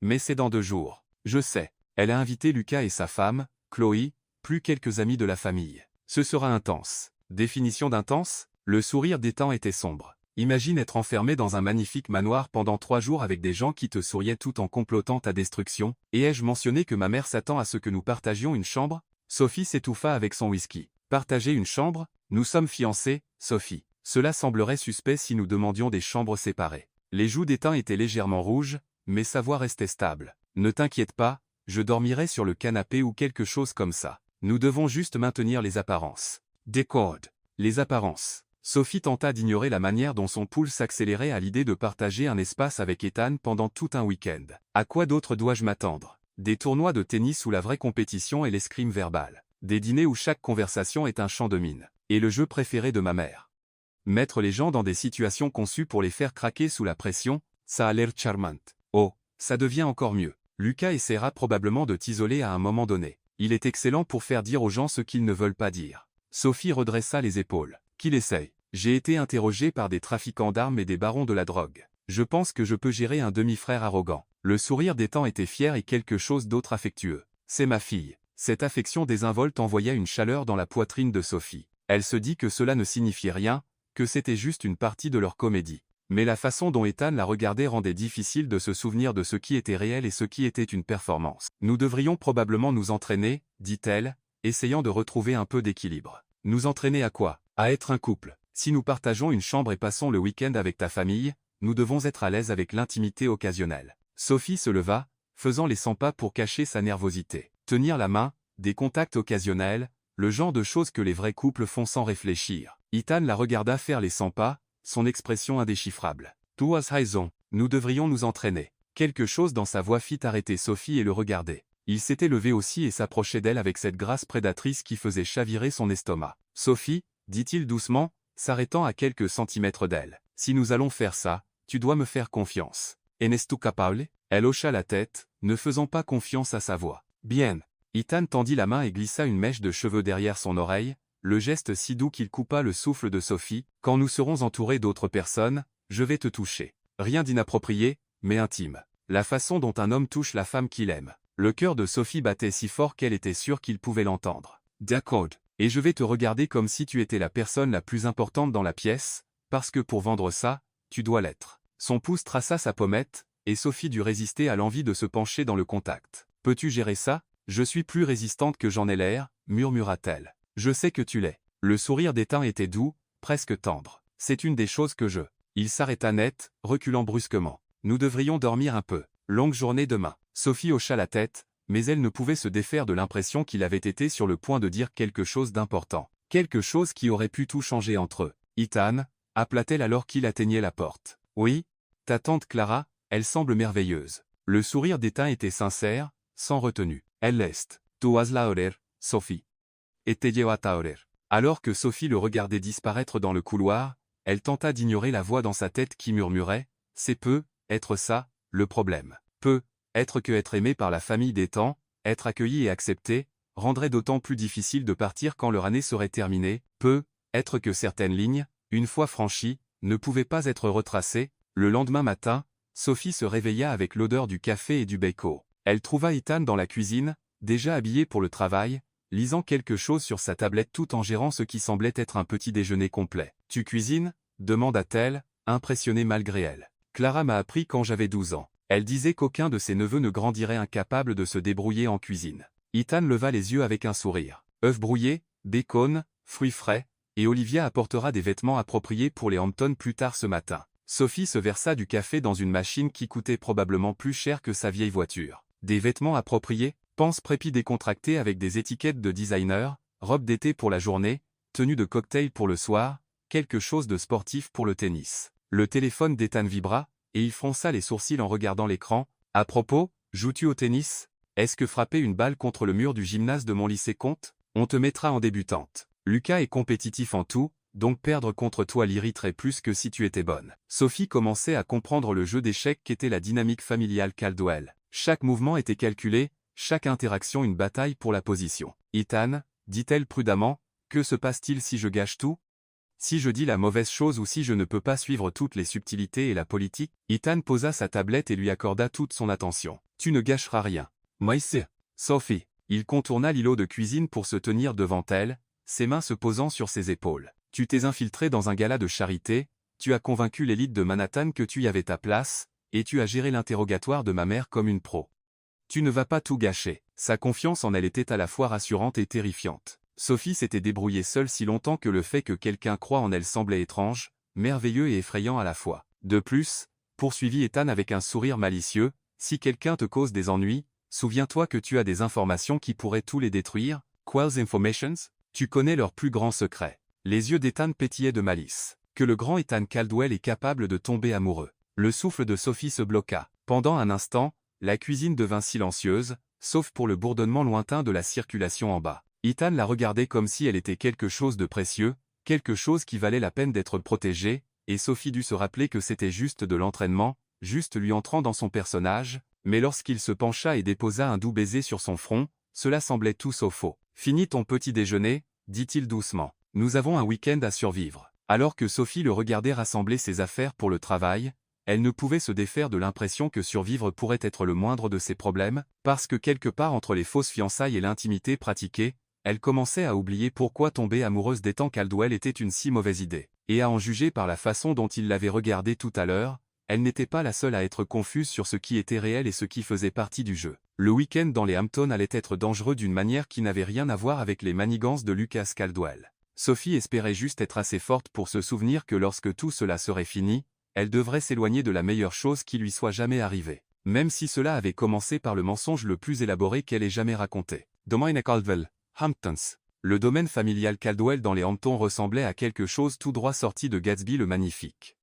Mais c'est dans 2 jours. Je sais. Elle a invité Lucas et sa femme, Chloé, plus quelques amis de la famille. Ce sera intense. » Définition d'intense? Le sourire d'Ethan était sombre. Imagine être enfermé dans un magnifique manoir pendant 3 jours avec des gens qui te souriaient tout en complotant ta destruction. Et ai-je mentionné que ma mère s'attend à ce que nous partagions une chambre? Sophie s'étouffa avec son whisky. Partager une chambre? Nous sommes fiancés, Sophie. Cela semblerait suspect si nous demandions des chambres séparées. Les joues d'Ethan étaient légèrement rouges, mais sa voix restait stable. Ne t'inquiète pas, je dormirai sur le canapé ou quelque chose comme ça. Nous devons juste maintenir les apparences. D'accord. Les apparences. Sophie tenta d'ignorer la manière dont son pouls s'accélérait à l'idée de partager un espace avec Ethan pendant tout un week-end. À quoi d'autre dois-je m'attendre? Des tournois de tennis où la vraie compétition est l'escrime verbale. Des dîners où chaque conversation est un chant de mine. Et le jeu préféré de ma mère. Mettre les gens dans des situations conçues pour les faire craquer sous la pression, ça a l'air charmant. Oh, ça devient encore mieux. Lucas essaiera probablement de t'isoler à un moment donné. Il est excellent pour faire dire aux gens ce qu'ils ne veulent pas dire. Sophie redressa les épaules. Qu'il essaye. J'ai été interrogé par des trafiquants d'armes et des barons de la drogue. Je pense que je peux gérer un demi-frère arrogant. Le sourire d'Ethan était fier et quelque chose d'autre affectueux. C'est ma fille. Cette affection désinvolte envoya une chaleur dans la poitrine de Sophie. Elle se dit que cela ne signifiait rien, que c'était juste une partie de leur comédie. Mais la façon dont Ethan la regardait rendait difficile de se souvenir de ce qui était réel et ce qui était une performance. Nous devrions probablement nous entraîner, dit-elle, essayant de retrouver un peu d'équilibre. Nous entraîner à quoi? À être un couple. Si nous partageons une chambre et passons le week-end avec ta famille, nous devons être à l'aise avec l'intimité occasionnelle. Sophie se leva, faisant les 100 pas pour cacher sa nervosité. Tenir la main, des contacts occasionnels, le genre de choses que les vrais couples font sans réfléchir. Ethan la regarda faire les 100 pas, son expression indéchiffrable. « Tu as raison, nous devrions nous entraîner. » Quelque chose dans sa voix fit arrêter Sophie et le regarder. Il s'était levé aussi et s'approchait d'elle avec cette grâce prédatrice qui faisait chavirer son estomac. « Sophie, dit-il doucement, s'arrêtant à quelques centimètres d'elle. Si nous allons faire ça, tu dois me faire confiance. Enes-tu capable? » Elle hocha la tête, ne faisant pas confiance à sa voix. « Bien. » Ethan tendit la main et glissa une mèche de cheveux derrière son oreille, le geste si doux qu'il coupa le souffle de Sophie. « Quand nous serons entourés d'autres personnes, je vais te toucher. Rien d'inapproprié, mais intime. La façon dont un homme touche la femme qu'il aime. » Le cœur de Sophie battait si fort qu'elle était sûre qu'il pouvait l'entendre. « D'accord. Et je vais te regarder comme si tu étais la personne la plus importante dans la pièce, parce que pour vendre ça, tu dois l'être. » Son pouce traça sa pommette, et Sophie dut résister à l'envie de se pencher dans le contact. « Peux-tu gérer ça? Je suis plus résistante que j'en ai l'air, murmura-t-elle. « Je sais que tu l'es. » Le sourire d'Ethan était doux, presque tendre. « C'est une des choses que je... » Il s'arrêta net, reculant brusquement. « Nous devrions dormir un peu. Longue journée demain. » Sophie hocha la tête, mais elle ne pouvait se défaire de l'impression qu'il avait été sur le point de dire quelque chose d'important. Quelque chose qui aurait pu tout changer entre eux. « Ethan, appela-t-elle alors qu'il atteignait la porte. Oui, ta tante Clara, elle semble merveilleuse. Le sourire d'Ethan était sincère, sans retenue. Elle est. Tu vas la orer, Sophie. Et te lleva a orer. Alors que Sophie le regardait disparaître dans le couloir, elle tenta d'ignorer la voix dans sa tête qui murmurait « C'est peu, être ça, le problème. Peu, être que être aimé par la famille d'Ethan, être accueilli et accepté, rendrait d'autant plus difficile de partir quand leur année serait terminée. Peu, être que certaines lignes, une fois franchies, ne pouvaient pas être retracées. » Le lendemain matin, Sophie se réveilla avec l'odeur du café et du bacon. Elle trouva Ethan dans la cuisine, déjà habillé pour le travail, lisant quelque chose sur sa tablette tout en gérant ce qui semblait être un petit déjeuner complet. « Tu cuisines » demanda-t-elle, impressionnée malgré elle. « Clara m'a appris quand j'avais 12 ans. Elle disait qu'aucun de ses neveux ne grandirait incapable de se débrouiller en cuisine. » Ethan leva les yeux avec un sourire. « Œufs brouillés, bacon, fruits frais, et Olivia apportera des vêtements appropriés pour les Hamptons plus tard ce matin. » Sophie se versa du café dans une machine qui coûtait probablement plus cher que sa vieille voiture. Des vêtements appropriés, pense prépi décontracté avec des étiquettes de designer, robe d'été pour la journée, tenue de cocktail pour le soir, quelque chose de sportif pour le tennis. Le téléphone d'Ethan vibra, et il fronça les sourcils en regardant l'écran. « À propos, joues-tu au tennis? Est-ce que frapper une balle contre le mur du gymnase de mon lycée compte? On te mettra en débutante. Lucas est compétitif en tout, donc perdre contre toi l'irriterait plus que si tu étais bonne. » Sophie commençait à comprendre le jeu d'échecs qu'était la dynamique familiale Caldwell. Chaque mouvement était calculé, chaque interaction une bataille pour la position. « Ethan, dit-elle prudemment, que se passe-t-il si je gâche tout? Si je dis la mauvaise chose ou si je ne peux pas suivre toutes les subtilités et la politique ?» Ethan posa sa tablette et lui accorda toute son attention. « Tu ne gâcheras rien. »« Moi c'est. » Sophie. Il contourna l'îlot de cuisine pour se tenir devant elle, ses mains se posant sur ses épaules. « Tu t'es infiltré dans un gala de charité, tu as convaincu l'élite de Manhattan que tu y avais ta place, et tu as géré l'interrogatoire de ma mère comme une pro. Tu ne vas pas tout gâcher. » Sa confiance en elle était à la fois rassurante et terrifiante. Sophie s'était débrouillée seule si longtemps que le fait que quelqu'un croie en elle semblait étrange, merveilleux et effrayant à la fois. De plus, poursuivit Ethan avec un sourire malicieux, si quelqu'un te cause des ennuis, souviens-toi que tu as des informations qui pourraient tout les détruire. Quelles informations? Tu connais leurs plus grands secrets. Les yeux d'Ethan pétillaient de malice. Que le grand Ethan Caldwell est capable de tomber amoureux. Le souffle de Sophie se bloqua. Pendant un instant, la cuisine devint silencieuse, sauf pour le bourdonnement lointain de la circulation en bas. Ethan la regardait comme si elle était quelque chose de précieux, quelque chose qui valait la peine d'être protégé, et Sophie dut se rappeler que c'était juste de l'entraînement, juste lui entrant dans son personnage, mais lorsqu'il se pencha et déposa un doux baiser sur son front, cela semblait tout sauf faux. « Finis ton petit déjeuner, dit-il doucement. Nous avons un week-end à survivre. » Alors que Sophie le regardait rassembler ses affaires pour le travail, elle ne pouvait se défaire de l'impression que survivre pourrait être le moindre de ses problèmes, parce que quelque part entre les fausses fiançailles et l'intimité pratiquée, elle commençait à oublier pourquoi tomber amoureuse d'Ethan Caldwell était une si mauvaise idée. Et à en juger par la façon dont il l'avait regardée tout à l'heure, elle n'était pas la seule à être confuse sur ce qui était réel et ce qui faisait partie du jeu. Le week-end dans les Hamptons allait être dangereux d'une manière qui n'avait rien à voir avec les manigances de Lucas Caldwell. Sophie espérait juste être assez forte pour se souvenir que lorsque tout cela serait fini, elle devrait s'éloigner de la meilleure chose qui lui soit jamais arrivée. Même si cela avait commencé par le mensonge le plus élaboré qu'elle ait jamais raconté. Domaine Caldwell, Hamptons. Le domaine familial Caldwell dans les Hamptons ressemblait à quelque chose tout droit sorti de Gatsby le Magnifique.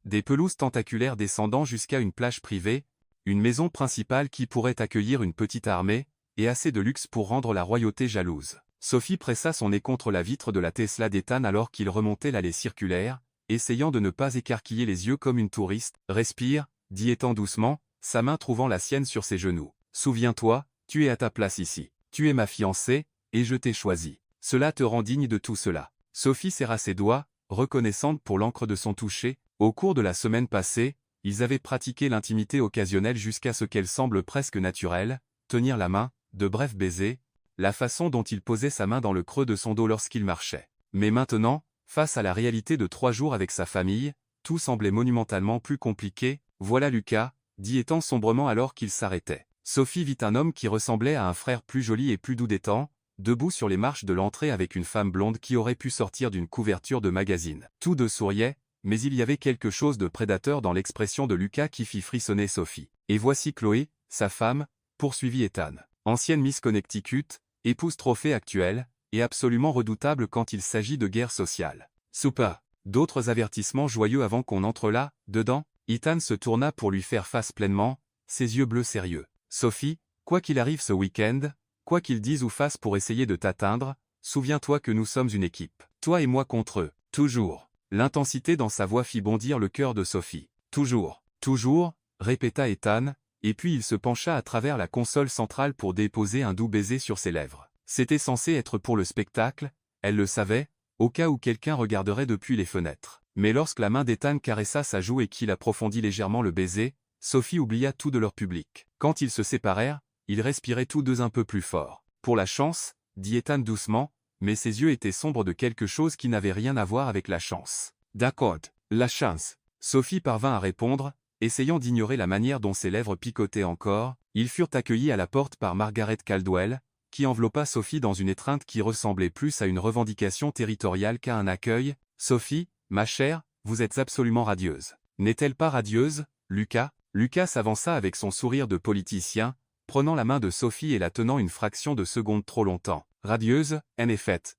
Des pelouses tentaculaires descendant jusqu'à une plage privée, une maison principale qui pourrait accueillir une petite armée, et assez de luxe pour rendre la royauté jalouse. Sophie pressa son nez contre la vitre de la Tesla d'Ethan alors qu'il remontait l'allée circulaire, essayant de ne pas écarquiller les yeux comme une touriste. « Respire, » dit Ethan doucement, sa main trouvant la sienne sur ses genoux. « Souviens-toi, tu es à ta place ici. Tu es ma fiancée, et je t'ai choisi. Cela te rend digne de tout cela. » Sophie serra ses doigts, reconnaissante pour l'encre de son toucher. Au cours de la semaine passée, ils avaient pratiqué l'intimité occasionnelle jusqu'à ce qu'elle semble presque naturelle, tenir la main, de brefs baisers, la façon dont il posait sa main dans le creux de son dos lorsqu'il marchait. Mais maintenant, face à la réalité de 3 jours avec sa famille, tout semblait monumentalement plus compliqué. « Voilà Lucas, » dit Ethan sombrement alors qu'il s'arrêtait. Sophie vit un homme qui ressemblait à un frère plus joli et plus doux d'Ethan, debout sur les marches de l'entrée avec une femme blonde qui aurait pu sortir d'une couverture de magazine. Tous deux souriaient, mais il y avait quelque chose de prédateur dans l'expression de Lucas qui fit frissonner Sophie. « Et voici Chloé, sa femme, » poursuivit Ethan. Ancienne Miss Connecticut, épouse trophée actuelle, et absolument redoutable quand il s'agit de guerre sociale. « Soupa » D'autres avertissements joyeux avant qu'on entre là, dedans. Ethan se tourna pour lui faire face pleinement, ses yeux bleus sérieux. Sophie, quoi qu'il arrive ce week-end, quoi qu'ils disent ou fassent pour essayer de t'atteindre, souviens-toi que nous sommes une équipe. Toi et moi contre eux. Toujours. L'intensité dans sa voix fit bondir le cœur de Sophie. Toujours. Toujours, répéta Ethan, et puis il se pencha à travers la console centrale pour déposer un doux baiser sur ses lèvres. C'était censé être pour le spectacle, elle le savait, au cas où quelqu'un regarderait depuis les fenêtres. Mais lorsque la main d'Ethan caressa sa joue et qu'il approfondit légèrement le baiser, Sophie oublia tout de leur public. Quand ils se séparèrent, ils respiraient tous deux un peu plus fort. Pour la chance, dit Ethan doucement, mais ses yeux étaient sombres de quelque chose qui n'avait rien à voir avec la chance. D'accord, la chance. Sophie parvint à répondre, essayant d'ignorer la manière dont ses lèvres picotaient encore. Ils furent accueillis à la porte par Margaret Caldwell, qui enveloppa Sophie dans une étreinte qui ressemblait plus à une revendication territoriale qu'à un accueil. Sophie, ma chère, vous êtes absolument radieuse. N'est-elle pas radieuse, Lucas? Lucas s'avança avec son sourire de politicien, prenant la main de Sophie et la tenant une fraction de seconde trop longtemps. Radieuse, en effet.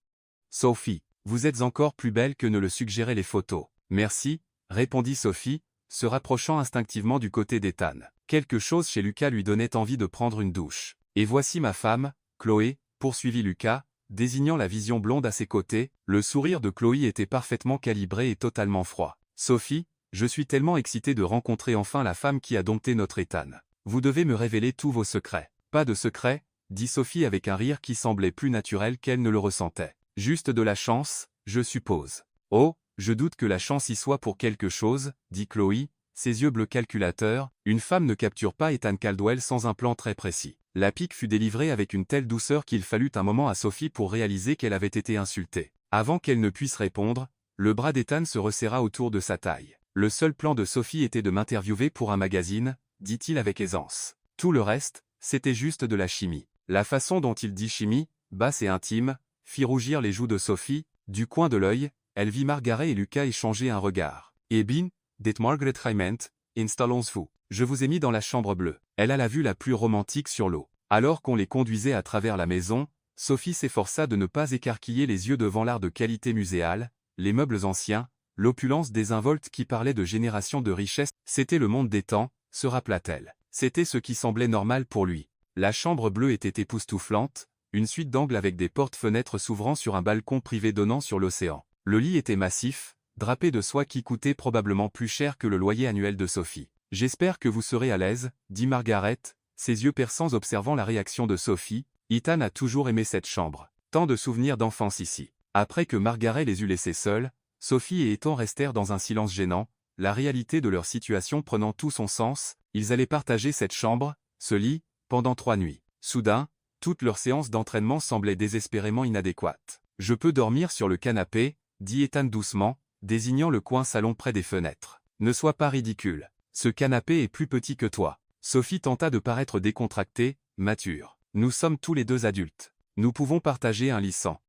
Sophie, vous êtes encore plus belle que ne le suggéraient les photos. Merci, répondit Sophie, se rapprochant instinctivement du côté d'Ethan. Quelque chose chez Lucas lui donnait envie de prendre une douche. Et voici ma femme, Chloé, poursuivit Lucas, désignant la vision blonde à ses côtés. Le sourire de Chloé était parfaitement calibré et totalement froid. Sophie, je suis tellement excité de rencontrer enfin la femme qui a dompté notre Ethan. Vous devez me révéler tous vos secrets. Pas de secrets, dit Sophie avec un rire qui semblait plus naturel qu'elle ne le ressentait. Juste de la chance, je suppose. Oh, je doute que la chance y soit pour quelque chose, dit Chloé, ses yeux bleus calculateurs. Une femme ne capture pas Ethan Caldwell sans un plan très précis. La pique fut délivrée avec une telle douceur qu'il fallut un moment à Sophie pour réaliser qu'elle avait été insultée. Avant qu'elle ne puisse répondre, le bras d'Ethan se resserra autour de sa taille. Le seul plan de Sophie était de m'interviewer pour un magazine, dit-il avec aisance. Tout le reste, c'était juste de la chimie. La façon dont il dit chimie, basse et intime, fit rougir les joues de Sophie. Du coin de l'œil, elle vit Margaret et Lucas échanger un regard. Eh bien, dit Margaret Raymond, installons-vous. Je vous ai mis dans la chambre bleue. Elle a la vue la plus romantique sur l'eau. Alors qu'on les conduisait à travers la maison, Sophie s'efforça de ne pas écarquiller les yeux devant l'art de qualité muséale, les meubles anciens, l'opulence désinvolte qui parlait de générations de richesse. C'était le monde des temps, se rappela-t-elle. C'était ce qui semblait normal pour lui. La chambre bleue était époustouflante, une suite d'angles avec des portes-fenêtres s'ouvrant sur un balcon privé donnant sur l'océan. Le lit était massif, drapé de soie qui coûtait probablement plus cher que le loyer annuel de Sophie. J'espère que vous serez à l'aise, dit Margaret, ses yeux perçants observant la réaction de Sophie. Ethan a toujours aimé cette chambre. Tant de souvenirs d'enfance ici. Après que Margaret les eut laissés seuls, Sophie et Ethan restèrent dans un silence gênant, la réalité de leur situation prenant tout son sens. Ils allaient partager cette chambre, ce lit, pendant 3 nuits. Soudain, toute leur séance d'entraînement semblait désespérément inadéquate. Je peux dormir sur le canapé, dit Ethan doucement, désignant le coin salon près des fenêtres. Ne sois pas ridicule. Ce canapé est plus petit que toi. Sophie tenta de paraître décontractée, mature. Nous sommes tous les deux adultes. Nous pouvons partager un lit sans.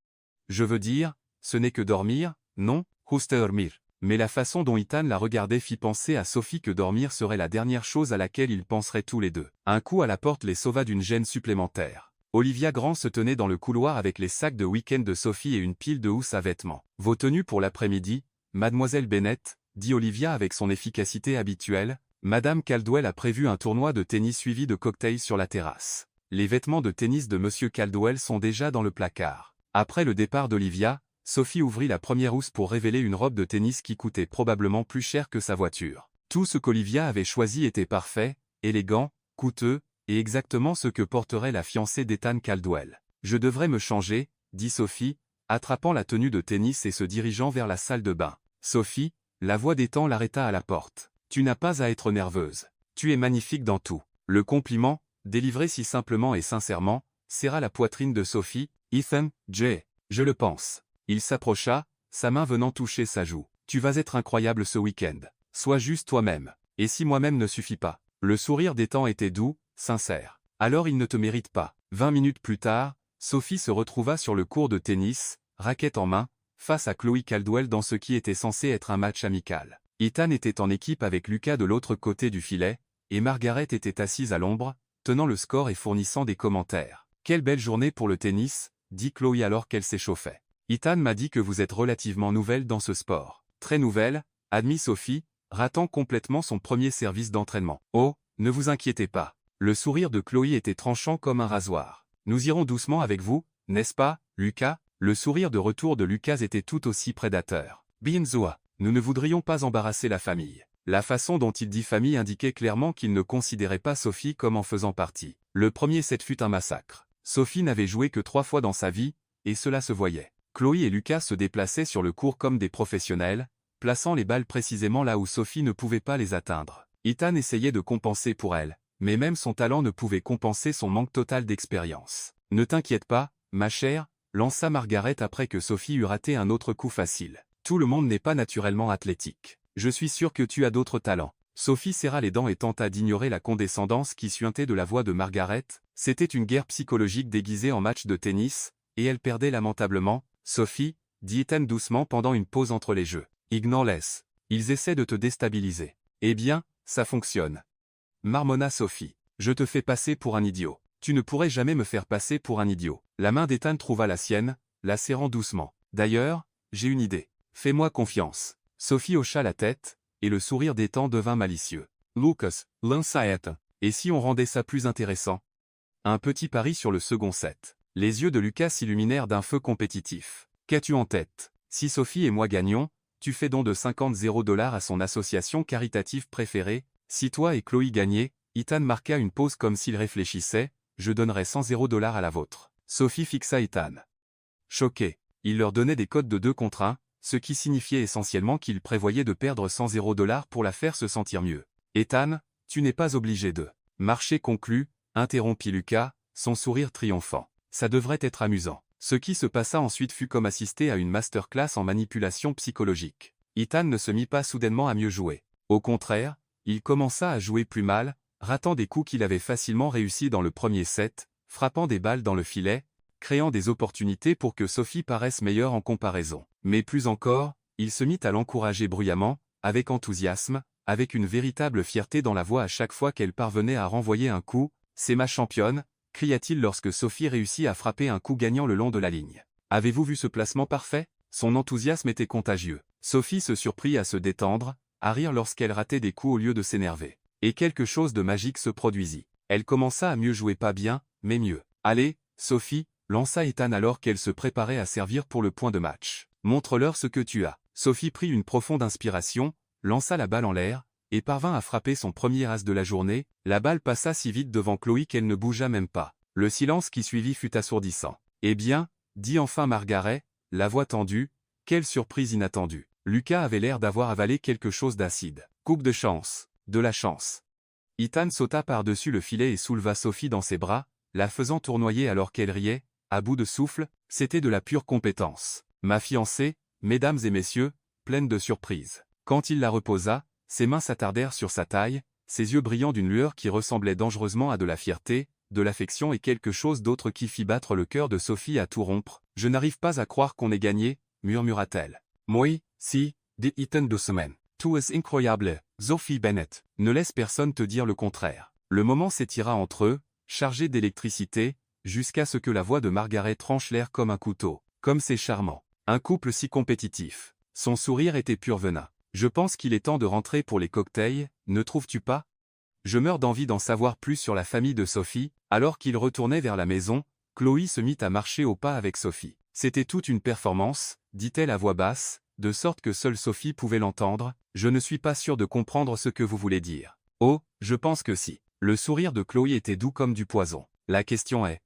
Je veux dire, ce n'est que dormir, non, juste dormir. Mais la façon dont Ethan la regardait fit penser à Sophie que dormir serait la dernière chose à laquelle ils penseraient tous les deux. Un coup à la porte les sauva d'une gêne supplémentaire. Olivia Grant se tenait dans le couloir avec les sacs de week-end de Sophie et une pile de housses à vêtements. Vos tenues pour l'après-midi, mademoiselle Bennett, dit Olivia avec son efficacité habituelle. Madame Caldwell a prévu un tournoi de tennis suivi de cocktails sur la terrasse. Les vêtements de tennis de Monsieur Caldwell sont déjà dans le placard. Après le départ d'Olivia, Sophie ouvrit la première housse pour révéler une robe de tennis qui coûtait probablement plus cher que sa voiture. Tout ce qu'Olivia avait choisi était parfait, élégant, coûteux, et exactement ce que porterait la fiancée d'Ethan Caldwell. Je devrais me changer, dit Sophie, attrapant la tenue de tennis et se dirigeant vers la salle de bain. Sophie, la voix d'Ethan l'arrêta à la porte. Tu n'as pas à être nerveuse. Tu es magnifique dans tout. Le compliment, délivré si simplement et sincèrement, serra la poitrine de Sophie. Ethan, je le pense. Il s'approcha, sa main venant toucher sa joue. Tu vas être incroyable ce week-end. Sois juste toi-même. Et si moi-même ne suffit pas? Le sourire d'Ethan était doux, sincère. Alors il ne te mérite pas. 20 minutes plus tard, Sophie se retrouva sur le court de tennis, raquette en main, face à Chloé Caldwell dans ce qui était censé être un match amical. Ethan était en équipe avec Lucas de l'autre côté du filet, et Margaret était assise à l'ombre, tenant le score et fournissant des commentaires. Quelle belle journée pour le tennis, dit Chloé alors qu'elle s'échauffait. Ethan m'a dit que vous êtes relativement nouvelle dans ce sport. Très nouvelle, admit Sophie, ratant complètement son premier service d'entraînement. Oh, ne vous inquiétez pas. Le sourire de Chloé était tranchant comme un rasoir. Nous irons doucement avec vous, n'est-ce pas, Lucas? Le sourire de retour de Lucas était tout aussi prédateur. Binzoa, nous ne voudrions pas embarrasser la famille. La façon dont il dit famille indiquait clairement qu'il ne considérait pas Sophie comme en faisant partie. Le premier set fut un massacre. Sophie n'avait joué que 3 fois dans sa vie, et cela se voyait. Chloé et Lucas se déplaçaient sur le court comme des professionnels, plaçant les balles précisément là où Sophie ne pouvait pas les atteindre. Ethan essayait de compenser pour elle, mais même son talent ne pouvait compenser son manque total d'expérience. Ne t'inquiète pas, ma chère, lança Margaret après que Sophie eut raté un autre coup facile. Tout le monde n'est pas naturellement athlétique. Je suis sûr que tu as d'autres talents. Sophie serra les dents et tenta d'ignorer la condescendance qui suintait de la voix de Margaret. C'était une guerre psychologique déguisée en match de tennis, et elle perdait lamentablement. Sophie, dit Ethan doucement pendant une pause entre les jeux. Ignore-les. Ils essaient de te déstabiliser. Eh bien, ça fonctionne. Marmonna Sophie. Je te fais passer pour un idiot. Tu ne pourrais jamais me faire passer pour un idiot. La main d'Ethan trouva la sienne, la serrant doucement. D'ailleurs, j'ai une idée. Fais-moi confiance. Sophie hocha la tête, et le sourire d'Ethan devint malicieux. Lucas, lança Ethan. Et si on rendait ça plus intéressant? Un petit pari sur le second set. Les yeux de Lucas s'illuminèrent d'un feu compétitif. Qu'as-tu en tête? Si Sophie et moi gagnons, tu fais don de 50 $0 à son association caritative préférée. Si toi et Chloé gagnez, Ethan marqua une pause comme s'il réfléchissait, je donnerai 100 $0 à la vôtre. Sophie fixa Ethan. Choqué, il leur donnait des codes de 2 contre 1, ce qui signifiait essentiellement qu'il prévoyait de perdre 100 $0 pour la faire se sentir mieux. Ethan, tu n'es pas obligé de. Marché conclu, interrompit Lucas, son sourire triomphant. Ça devrait être amusant. Ce qui se passa ensuite fut comme assister à une masterclass en manipulation psychologique. Ethan ne se mit pas soudainement à mieux jouer. Au contraire, il commença à jouer plus mal, ratant des coups qu'il avait facilement réussis dans le premier set, frappant des balles dans le filet, créant des opportunités pour que Sophie paraisse meilleure en comparaison. Mais plus encore, il se mit à l'encourager bruyamment, avec enthousiasme, avec une véritable fierté dans la voix à chaque fois qu'elle parvenait à renvoyer un coup. « C'est ma championne !» cria-t-il lorsque Sophie réussit à frapper un coup gagnant le long de la ligne. « Avez-vous vu ce placement parfait ?» Son enthousiasme était contagieux. Sophie se surprit à se détendre, à rire lorsqu'elle ratait des coups au lieu de s'énerver. Et quelque chose de magique se produisit. Elle commença à mieux jouer, pas bien, mais mieux. « Allez, Sophie !» lança Ethan alors qu'elle se préparait à servir pour le point de match. « Montre-leur ce que tu as. » Sophie prit une profonde inspiration, lança la balle en l'air, et parvint à frapper son premier as de la journée. La balle passa si vite devant Chloé qu'elle ne bougea même pas. Le silence qui suivit fut assourdissant. « Eh bien, dit enfin Margaret, la voix tendue, quelle surprise inattendue. » Lucas avait l'air d'avoir avalé quelque chose d'acide. « Coupe de chance. De la chance. » Ethan sauta par-dessus le filet et souleva Sophie dans ses bras, la faisant tournoyer alors qu'elle riait, à bout de souffle. C'était de la pure compétence. Ma fiancée, mesdames et messieurs, pleine de surprise. Quand il la reposa, ses mains s'attardèrent sur sa taille, ses yeux brillant d'une lueur qui ressemblait dangereusement à de la fierté, de l'affection et quelque chose d'autre qui fit battre le cœur de Sophie à tout rompre. « Je n'arrive pas à croire qu'on ait gagné, » murmura-t-elle. « Moi, si, dit Ethan doucement. Tout est incroyable, Sophie Bennett. Ne laisse personne te dire le contraire. » Le moment s'étira entre eux, chargé d'électricité, jusqu'à ce que la voix de Margaret tranche l'air comme un couteau. Comme c'est charmant. Un couple si compétitif. Son sourire était pur venin. Je pense qu'il est temps de rentrer pour les cocktails, ne trouves-tu pas? Je meurs d'envie d'en savoir plus sur la famille de Sophie. Alors qu'il retournait vers la maison, Chloé se mit à marcher au pas avec Sophie. C'était toute une performance, dit-elle à voix basse, de sorte que seule Sophie pouvait l'entendre. Je ne suis pas sûre de comprendre ce que vous voulez dire. Oh, je pense que si. Le sourire de Chloé était doux comme du poison. La question est,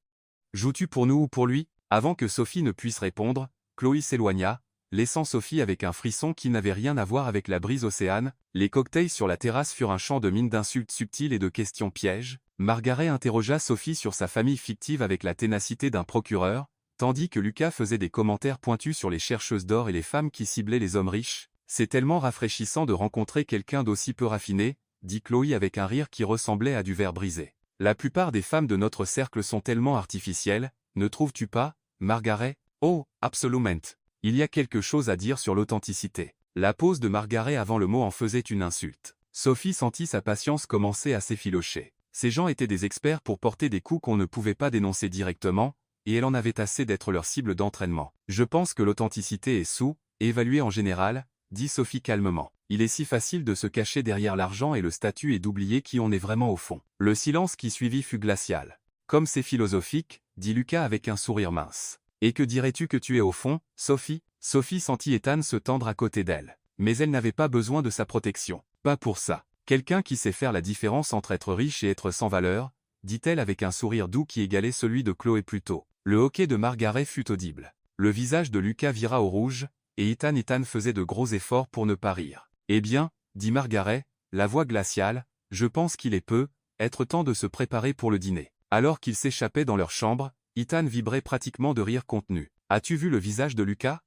joues-tu pour nous ou pour lui? Avant que Sophie ne puisse répondre, Chloé s'éloigna, laissant Sophie avec un frisson qui n'avait rien à voir avec la brise océane. Les cocktails sur la terrasse furent un champ de mines d'insultes subtiles et de questions pièges. Margaret interrogea Sophie sur sa famille fictive avec la ténacité d'un procureur, tandis que Lucas faisait des commentaires pointus sur les chercheuses d'or et les femmes qui ciblaient les hommes riches. C'est tellement rafraîchissant de rencontrer quelqu'un d'aussi peu raffiné, dit Chloé avec un rire qui ressemblait à du verre brisé. La plupart des femmes de notre cercle sont tellement artificielles, ne trouves-tu pas, Margaret? Oh, absolument. Il y a quelque chose à dire sur l'authenticité. La pause de Margaret avant le mot en faisait une insulte. Sophie sentit sa patience commencer à s'effilocher. Ces gens étaient des experts pour porter des coups qu'on ne pouvait pas dénoncer directement, et elle en avait assez d'être leur cible d'entraînement. Je pense que l'authenticité est sous-évaluée en général, dit Sophie calmement. Il est si facile de se cacher derrière l'argent et le statut et d'oublier qui on est vraiment au fond. Le silence qui suivit fut glacial. Comme c'est philosophique, dit Lucas avec un sourire mince. Et que dirais-tu que tu es au fond, Sophie? Sophie sentit Ethan se tendre à côté d'elle. Mais elle n'avait pas besoin de sa protection. Pas pour ça. Quelqu'un qui sait faire la différence entre être riche et être sans valeur, dit-elle avec un sourire doux qui égalait celui de Chloé plus tôt. Le hoquet de Margaret fut audible. Le visage de Lucas vira au rouge, et Ethan faisait de gros efforts pour ne pas rire. Eh bien, dit Margaret, la voix glaciale, je pense qu'il est être temps de se préparer pour le dîner. Alors qu'ils s'échappaient dans leur chambre, Ethan vibrait pratiquement de rire contenu. As-tu vu le visage de Lucas?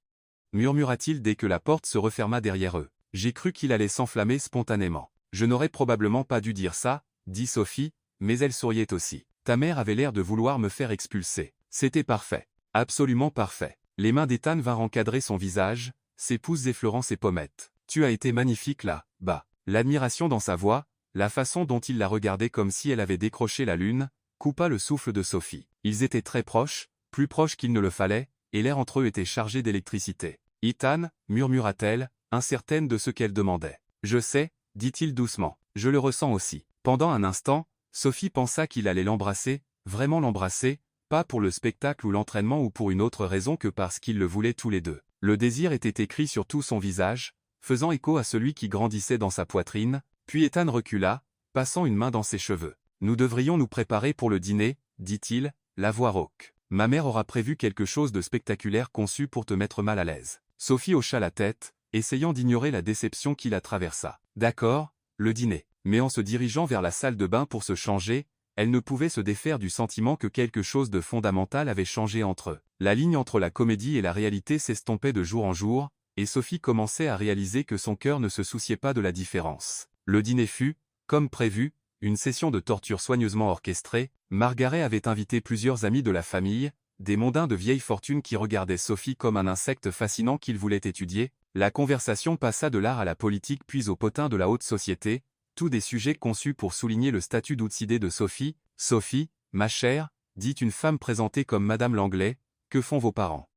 Murmura-t-il dès que la porte se referma derrière eux. J'ai cru qu'il allait s'enflammer spontanément. Je n'aurais probablement pas dû dire ça, dit Sophie, mais elle souriait aussi. Ta mère avait l'air de vouloir me faire expulser. C'était parfait. Absolument parfait. Les mains d'Ethan vinrent encadrer son visage, ses pouces effleurant ses pommettes. Tu as été magnifique là, bas. L'admiration dans sa voix, la façon dont il la regardait comme si elle avait décroché la lune, coupa le souffle de Sophie. Ils étaient très proches, plus proches qu'il ne le fallait, et l'air entre eux était chargé d'électricité. Ethan, murmura-t-elle, incertaine de ce qu'elle demandait. Je sais, dit-il doucement. Je le ressens aussi. Pendant un instant, Sophie pensa qu'il allait l'embrasser, vraiment l'embrasser, pas pour le spectacle ou l'entraînement ou pour une autre raison que parce qu'ils le voulaient tous les deux. Le désir était écrit sur tout son visage, faisant écho à celui qui grandissait dans sa poitrine, puis Ethan recula, passant une main dans ses cheveux. Nous devrions nous préparer pour le dîner, dit-il, la voix rauque. Ma mère aura prévu quelque chose de spectaculaire conçu pour te mettre mal à l'aise. Sophie hocha la tête, essayant d'ignorer la déception qui la traversa. D'accord, le dîner. Mais en se dirigeant vers la salle de bain pour se changer, elle ne pouvait se défaire du sentiment que quelque chose de fondamental avait changé entre eux. La ligne entre la comédie et la réalité s'estompait de jour en jour, et Sophie commençait à réaliser que son cœur ne se souciait pas de la différence. Le dîner fut, comme prévu, une session de torture soigneusement orchestrée. Margaret avait invité plusieurs amis de la famille, des mondains de vieille fortune qui regardaient Sophie comme un insecte fascinant qu'ils voulaient étudier. La conversation passa de l'art à la politique puis au potin de la haute société, tous des sujets conçus pour souligner le statut d'outsidée de Sophie. Sophie, ma chère, dit une femme présentée comme Madame Langlais, que font vos parents?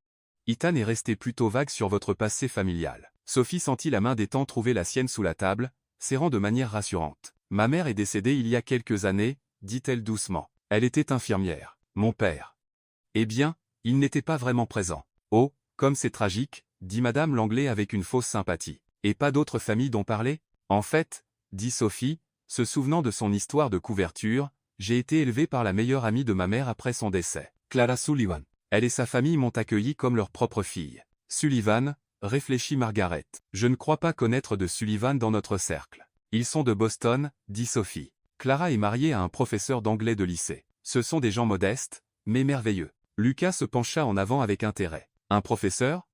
Ethan est resté plutôt vague sur votre passé familial. Sophie sentit la main d'Ethan trouver la sienne sous la table, serrant de manière rassurante. Ma mère est décédée il y a quelques années, dit-elle doucement. Elle était infirmière. Mon père. Eh bien, il n'était pas vraiment présent. Oh, comme c'est tragique, dit Madame Langlais avec une fausse sympathie. Et pas d'autres familles dont parler? En fait, dit Sophie, se souvenant de son histoire de couverture, j'ai été élevée par la meilleure amie de ma mère après son décès, Clara Sullivan. Elle et sa famille m'ont accueillie comme leur propre fille. Sullivan, réfléchit Margaret. Je ne crois pas connaître de Sullivan dans notre cercle. Ils sont de Boston, dit Sophie. Clara est mariée à un professeur d'anglais de lycée. Ce sont des gens modestes, mais merveilleux. Lucas se pencha en avant avec intérêt. Un professeur?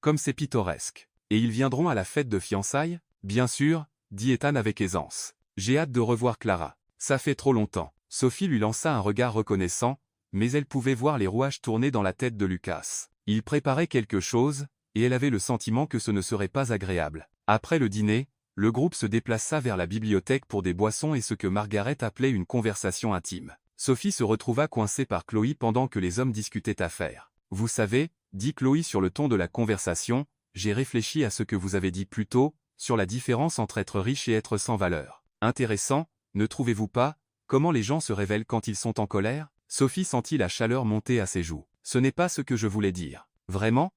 Comme c'est pittoresque. Et ils viendront à la fête de fiançailles? Bien sûr, dit Ethan avec aisance. J'ai hâte de revoir Clara. Ça fait trop longtemps. Sophie lui lança un regard reconnaissant, mais elle pouvait voir les rouages tourner dans la tête de Lucas. Il préparait quelque chose, et elle avait le sentiment que ce ne serait pas agréable. Après le dîner, le groupe se déplaça vers la bibliothèque pour des boissons et ce que Margaret appelait une conversation intime. Sophie se retrouva coincée par Chloé pendant que les hommes discutaient affaires. Vous savez, dit Chloé sur le ton de la conversation, j'ai réfléchi à ce que vous avez dit plus tôt, sur la différence entre être riche et être sans valeur. Intéressant, ne trouvez-vous pas, comment les gens se révèlent quand ils sont en colère? Sophie sentit la chaleur monter à ses joues. Ce n'est pas ce que je voulais dire. Vraiment?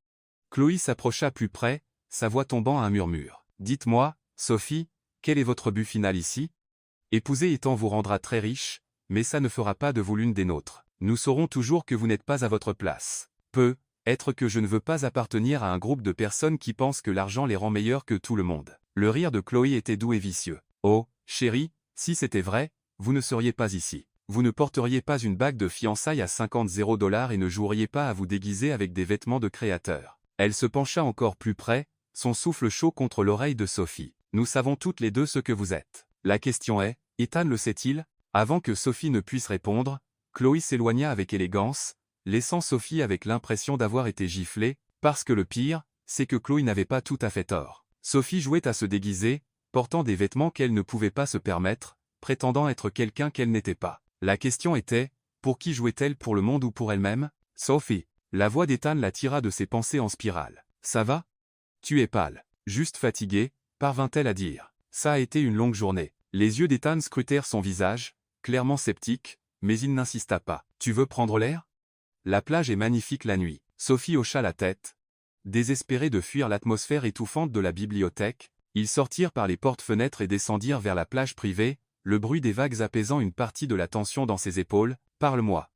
Chloé s'approcha plus près, sa voix tombant à un murmure. Dites-moi, Sophie, quel est votre but final ici? Épouser Ethan vous rendra très riche, mais ça ne fera pas de vous l'une des nôtres. Nous saurons toujours que vous n'êtes pas à votre place. Être que je ne veux pas appartenir à un groupe de personnes qui pensent que l'argent les rend meilleurs que tout le monde. Le rire de Chloé était doux et vicieux. Oh, chérie, si c'était vrai, vous ne seriez pas ici. Vous ne porteriez pas une bague de fiançailles à 50 $ et ne joueriez pas à vous déguiser avec des vêtements de créateur. Elle se pencha encore plus près, son souffle chaud contre l'oreille de Sophie. Nous savons toutes les deux ce que vous êtes. La question est, Ethan le sait-il? Avant que Sophie ne puisse répondre, Chloé s'éloigna avec élégance, laissant Sophie avec l'impression d'avoir été giflée, parce que le pire, c'est que Chloé n'avait pas tout à fait tort. Sophie jouait à se déguiser, portant des vêtements qu'elle ne pouvait pas se permettre, prétendant être quelqu'un qu'elle n'était pas. La question était, pour qui jouait-elle, pour le monde ou pour elle-même? Sophie. La voix d'Ethan la tira de ses pensées en spirale. Ça va? Tu es pâle. Juste fatiguée, parvint-elle à dire. Ça a été une longue journée. Les yeux d'Ethan scrutèrent son visage, clairement sceptique, mais il n'insista pas. Tu veux prendre l'air? La plage est magnifique la nuit. Sophie hocha la tête. Désespérés de fuir l'atmosphère étouffante de la bibliothèque, ils sortirent par les portes-fenêtres et descendirent vers la plage privée, le bruit des vagues apaisant une partie de la tension dans ses épaules. Parle-moi,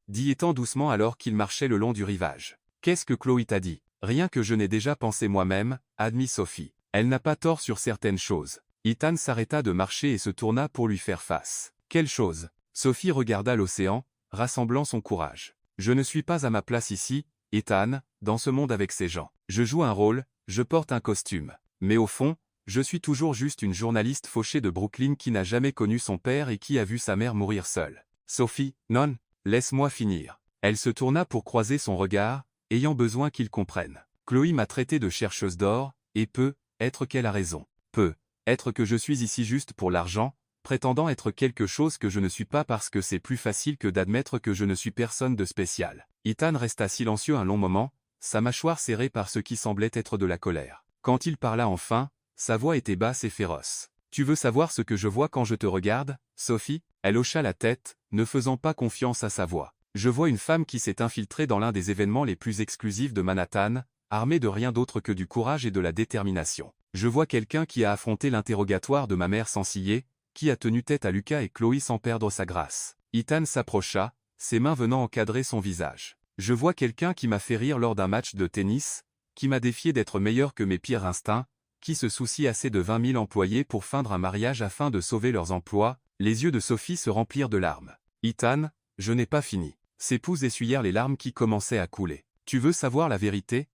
dit Ethan doucement alors qu'ils marchaient le long du rivage. Qu'est-ce que Chloé t'a dit? Rien que je n'ai déjà pensé moi-même, admit Sophie. Elle n'a pas tort sur certaines choses. Ethan s'arrêta de marcher et se tourna pour lui faire face. Quelle chose? Sophie regarda l'océan, rassemblant son courage. Je ne suis pas à ma place ici, Ethan, dans ce monde avec ces gens. Je joue un rôle, je porte un costume. Mais au fond, je suis toujours juste une journaliste fauchée de Brooklyn qui n'a jamais connu son père et qui a vu sa mère mourir seule. Sophie, non, laisse-moi finir. Elle se tourna pour croiser son regard, ayant besoin qu'il comprenne. Chloé m'a traité de chercheuse d'or, et peut être qu'elle a raison. Peut être que je suis ici juste pour l'argent, prétendant être quelque chose que je ne suis pas parce que c'est plus facile que d'admettre que je ne suis personne de spécial. Ethan resta silencieux un long moment, sa mâchoire serrée par ce qui semblait être de la colère. Quand il parla enfin, sa voix était basse et féroce. Tu veux savoir ce que je vois quand je te regarde, Sophie? Elle hocha la tête, ne faisant pas confiance à sa voix. Je vois une femme qui s'est infiltrée dans l'un des événements les plus exclusifs de Manhattan, armée de rien d'autre que du courage et de la détermination. Je vois quelqu'un qui a affronté l'interrogatoire de ma mère sans ciller, qui a tenu tête à Lucas et Chloé sans perdre sa grâce. Ethan s'approcha, ses mains venant encadrer son visage. Je vois quelqu'un qui m'a fait rire lors d'un match de tennis, qui m'a défié d'être meilleur que mes pires instincts, qui se soucie assez de 20 000 employés pour feindre un mariage afin de sauver leurs emplois. Les yeux de Sophie se remplirent de larmes. Ethan, je n'ai pas fini. Ses pouces essuyèrent les larmes qui commençaient à couler. Tu veux savoir la vérité?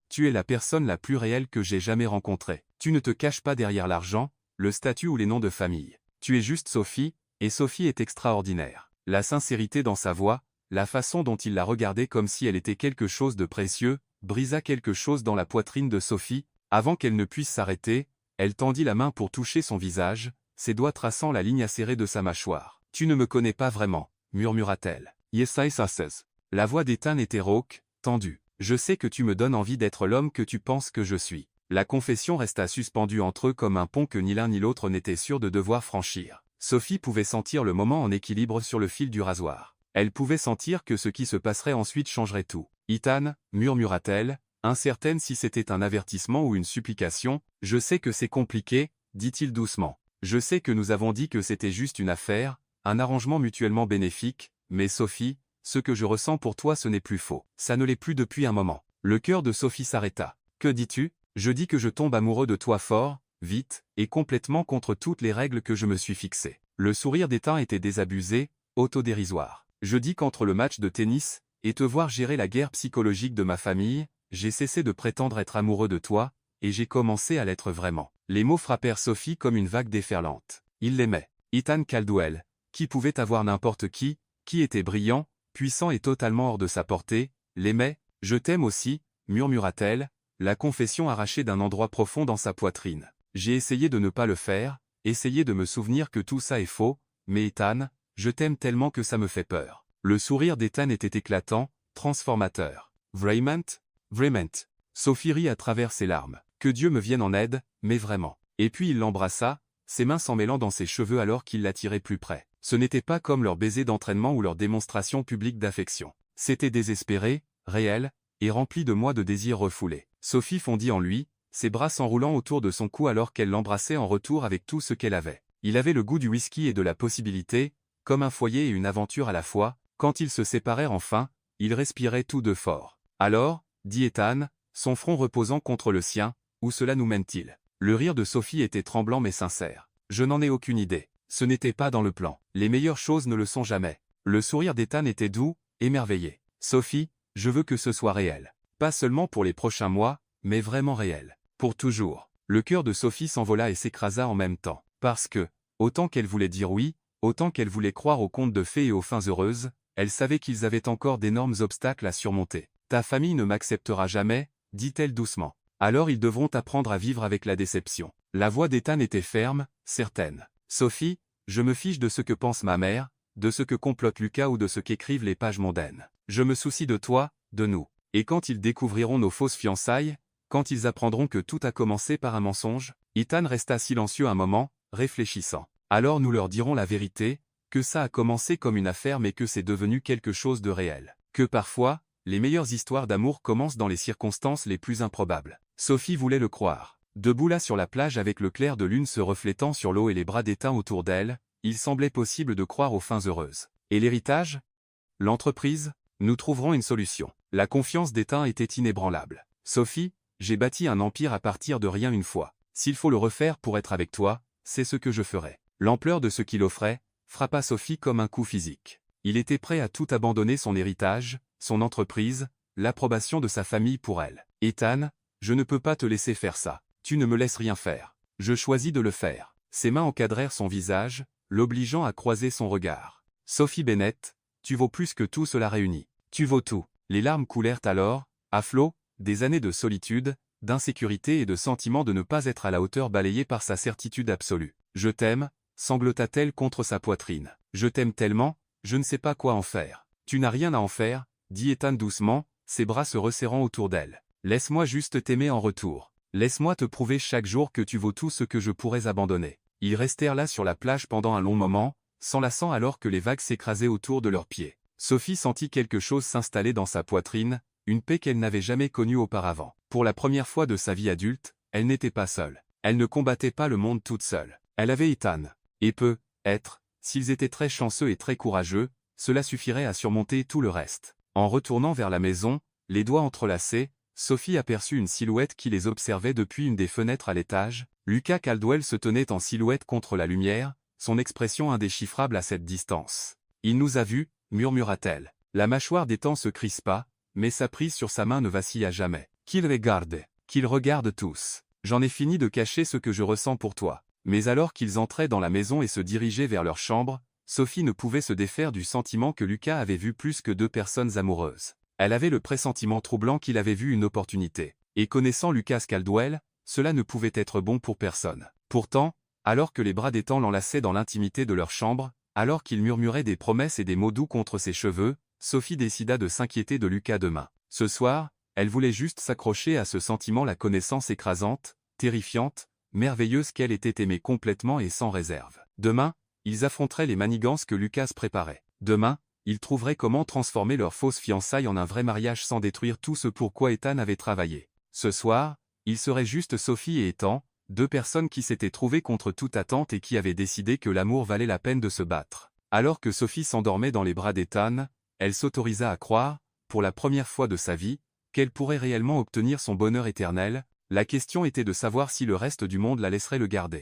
Tu es la personne la plus réelle que j'ai jamais rencontrée. Tu ne te caches pas derrière l'argent, le statut ou les noms de famille. Tu es juste Sophie, et Sophie est extraordinaire. La sincérité dans sa voix, la façon dont il la regardait comme si elle était quelque chose de précieux, brisa quelque chose dans la poitrine de Sophie. Avant qu'elle ne puisse s'arrêter, elle tendit la main pour toucher son visage, ses doigts traçant la ligne acérée de sa mâchoire. Tu ne me connais pas vraiment, murmura-t-elle. Yes I says. La voix d'Ethan était rauque, tendue. Je sais que tu me donnes envie d'être l'homme que tu penses que je suis. La confession resta suspendue entre eux comme un pont que ni l'un ni l'autre n'était sûr de devoir franchir. Sophie pouvait sentir le moment en équilibre sur le fil du rasoir. Elle pouvait sentir que ce qui se passerait ensuite changerait tout. Ethan, murmura-t-elle, incertaine si c'était un avertissement ou une supplication, je sais que c'est compliqué, dit-il doucement. Je sais que nous avons dit que c'était juste une affaire, un arrangement mutuellement bénéfique, mais Sophie, ce que je ressens pour toi ce n'est plus faux. Ça ne l'est plus depuis un moment. Le cœur de Sophie s'arrêta. Que dis-tu? Je dis que je tombe amoureux de toi fort, vite, et complètement contre toutes les règles que je me suis fixées. Le sourire d'Ethan était désabusé, autodérisoire. Je dis qu'entre le match de tennis, et te voir gérer la guerre psychologique de ma famille, j'ai cessé de prétendre être amoureux de toi, et j'ai commencé à l'être vraiment. Les mots frappèrent Sophie comme une vague déferlante. Il l'aimait. Ethan Caldwell, qui pouvait avoir n'importe qui était brillant, puissant et totalement hors de sa portée, l'aimait. Je t'aime aussi, murmura-t-elle, la confession arrachée d'un endroit profond dans sa poitrine. J'ai essayé de ne pas le faire, essayé de me souvenir que tout ça est faux, mais Ethan, je t'aime tellement que ça me fait peur. Le sourire d'Ethan était éclatant, transformateur. Vraiment? Sophie rit à travers ses larmes. Que Dieu me vienne en aide, mais vraiment. Et puis il l'embrassa, ses mains s'en mêlant dans ses cheveux alors qu'il l'attirait plus près. Ce n'était pas comme leur baiser d'entraînement ou leur démonstration publique d'affection. C'était désespéré, réel, et rempli de mois de désirs refoulés. Sophie fondit en lui, ses bras s'enroulant autour de son cou alors qu'elle l'embrassait en retour avec tout ce qu'elle avait. Il avait le goût du whisky et de la possibilité, comme un foyer et une aventure à la fois. Quand ils se séparèrent enfin, ils respiraient tous deux fort. Alors, dit Ethan, son front reposant contre le sien, où cela nous mène-t-il? Le rire de Sophie était tremblant mais sincère. Je n'en ai aucune idée. Ce n'était pas dans le plan. Les meilleures choses ne le sont jamais. Le sourire d'Ethan était doux, émerveillé. Sophie, je veux que ce soit réel. Pas seulement pour les prochains mois, mais vraiment réel. Pour toujours. Le cœur de Sophie s'envola et s'écrasa en même temps. Parce que, autant qu'elle voulait dire oui, autant qu'elle voulait croire aux contes de fées et aux fins heureuses, elle savait qu'ils avaient encore d'énormes obstacles à surmonter. Ta famille ne m'acceptera jamais, dit-elle doucement. Alors ils devront apprendre à vivre avec la déception. La voix d'Ethan était ferme, certaine. Sophie, je me fiche de ce que pense ma mère, de ce que complote Lucas ou de ce qu'écrivent les pages mondaines. Je me soucie de toi, de nous. Et quand ils découvriront nos fausses fiançailles, quand ils apprendront que tout a commencé par un mensonge? Ethan resta silencieux un moment, réfléchissant. Alors nous leur dirons la vérité, que ça a commencé comme une affaire mais que c'est devenu quelque chose de réel. Que parfois, les meilleures histoires d'amour commencent dans les circonstances les plus improbables. Sophie voulait le croire. Debout là sur la plage avec le clair de lune se reflétant sur l'eau et les bras d'Ethan autour d'elle, il semblait possible de croire aux fins heureuses. Et l'héritage? L'entreprise? Nous trouverons une solution. La confiance d'Ethan était inébranlable. Sophie, j'ai bâti un empire à partir de rien une fois. S'il faut le refaire pour être avec toi, c'est ce que je ferai. L'ampleur de ce qu'il offrait frappa Sophie comme un coup physique. Il était prêt à tout abandonner, son héritage, son entreprise, l'approbation de sa famille pour elle. Ethan, je ne peux pas te laisser faire ça. Tu ne me laisses rien faire. Je choisis de le faire. Ses mains encadrèrent son visage, l'obligeant à croiser son regard. Sophie Bennett, tu vaux plus que tout cela réuni. Tu vaux tout. Les larmes coulèrent alors, à flot, des années de solitude, d'insécurité et de sentiment de ne pas être à la hauteur balayées par sa certitude absolue. Je t'aime, sanglota-t-elle contre sa poitrine. Je t'aime tellement, je ne sais pas quoi en faire. Tu n'as rien à en faire, dit Ethan doucement, ses bras se resserrant autour d'elle. Laisse-moi juste t'aimer en retour. Laisse-moi te prouver chaque jour que tu vaux tout ce que je pourrais abandonner. Ils restèrent là sur la plage pendant un long moment, s'enlaçant alors que les vagues s'écrasaient autour de leurs pieds. Sophie sentit quelque chose s'installer dans sa poitrine, une paix qu'elle n'avait jamais connue auparavant. Pour la première fois de sa vie adulte, elle n'était pas seule. Elle ne combattait pas le monde toute seule. Elle avait Ethan. Et peut-être, s'ils étaient très chanceux et très courageux, cela suffirait à surmonter tout le reste. En retournant vers la maison, les doigts entrelacés, Sophie aperçut une silhouette qui les observait depuis une des fenêtres à l'étage. Lucas Caldwell se tenait en silhouette contre la lumière, son expression indéchiffrable à cette distance. « Il nous a vus » murmura-t-elle. La mâchoire d'Ethan se crispa, mais sa prise sur sa main ne vacilla jamais. « Qu'ils regardent. Qu'ils regardent tous. J'en ai fini de cacher ce que je ressens pour toi. » Mais alors qu'ils entraient dans la maison et se dirigeaient vers leur chambre, Sophie ne pouvait se défaire du sentiment que Lucas avait vu plus que deux personnes amoureuses. Elle avait le pressentiment troublant qu'il avait vu une opportunité. Et connaissant Lucas Caldwell, cela ne pouvait être bon pour personne. Pourtant, alors que les bras d'Ethan l'enlaçaient dans l'intimité de leur chambre, alors qu'il murmurait des promesses et des mots doux contre ses cheveux, Sophie décida de s'inquiéter de Lucas demain. Ce soir, elle voulait juste s'accrocher à ce sentiment, la connaissance écrasante, terrifiante, merveilleuse qu'elle était aimée complètement et sans réserve. Demain, ils affronteraient les manigances que Lucas préparait. Demain, ils trouveraient comment transformer leur fausse fiançaille en un vrai mariage sans détruire tout ce pour quoi Ethan avait travaillé. Ce soir, il serait juste Sophie et Ethan, deux personnes qui s'étaient trouvées contre toute attente et qui avaient décidé que l'amour valait la peine de se battre. Alors que Sophie s'endormait dans les bras d'Ethan, elle s'autorisa à croire, pour la première fois de sa vie, qu'elle pourrait réellement obtenir son bonheur éternel. La question était de savoir si le reste du monde la laisserait le garder.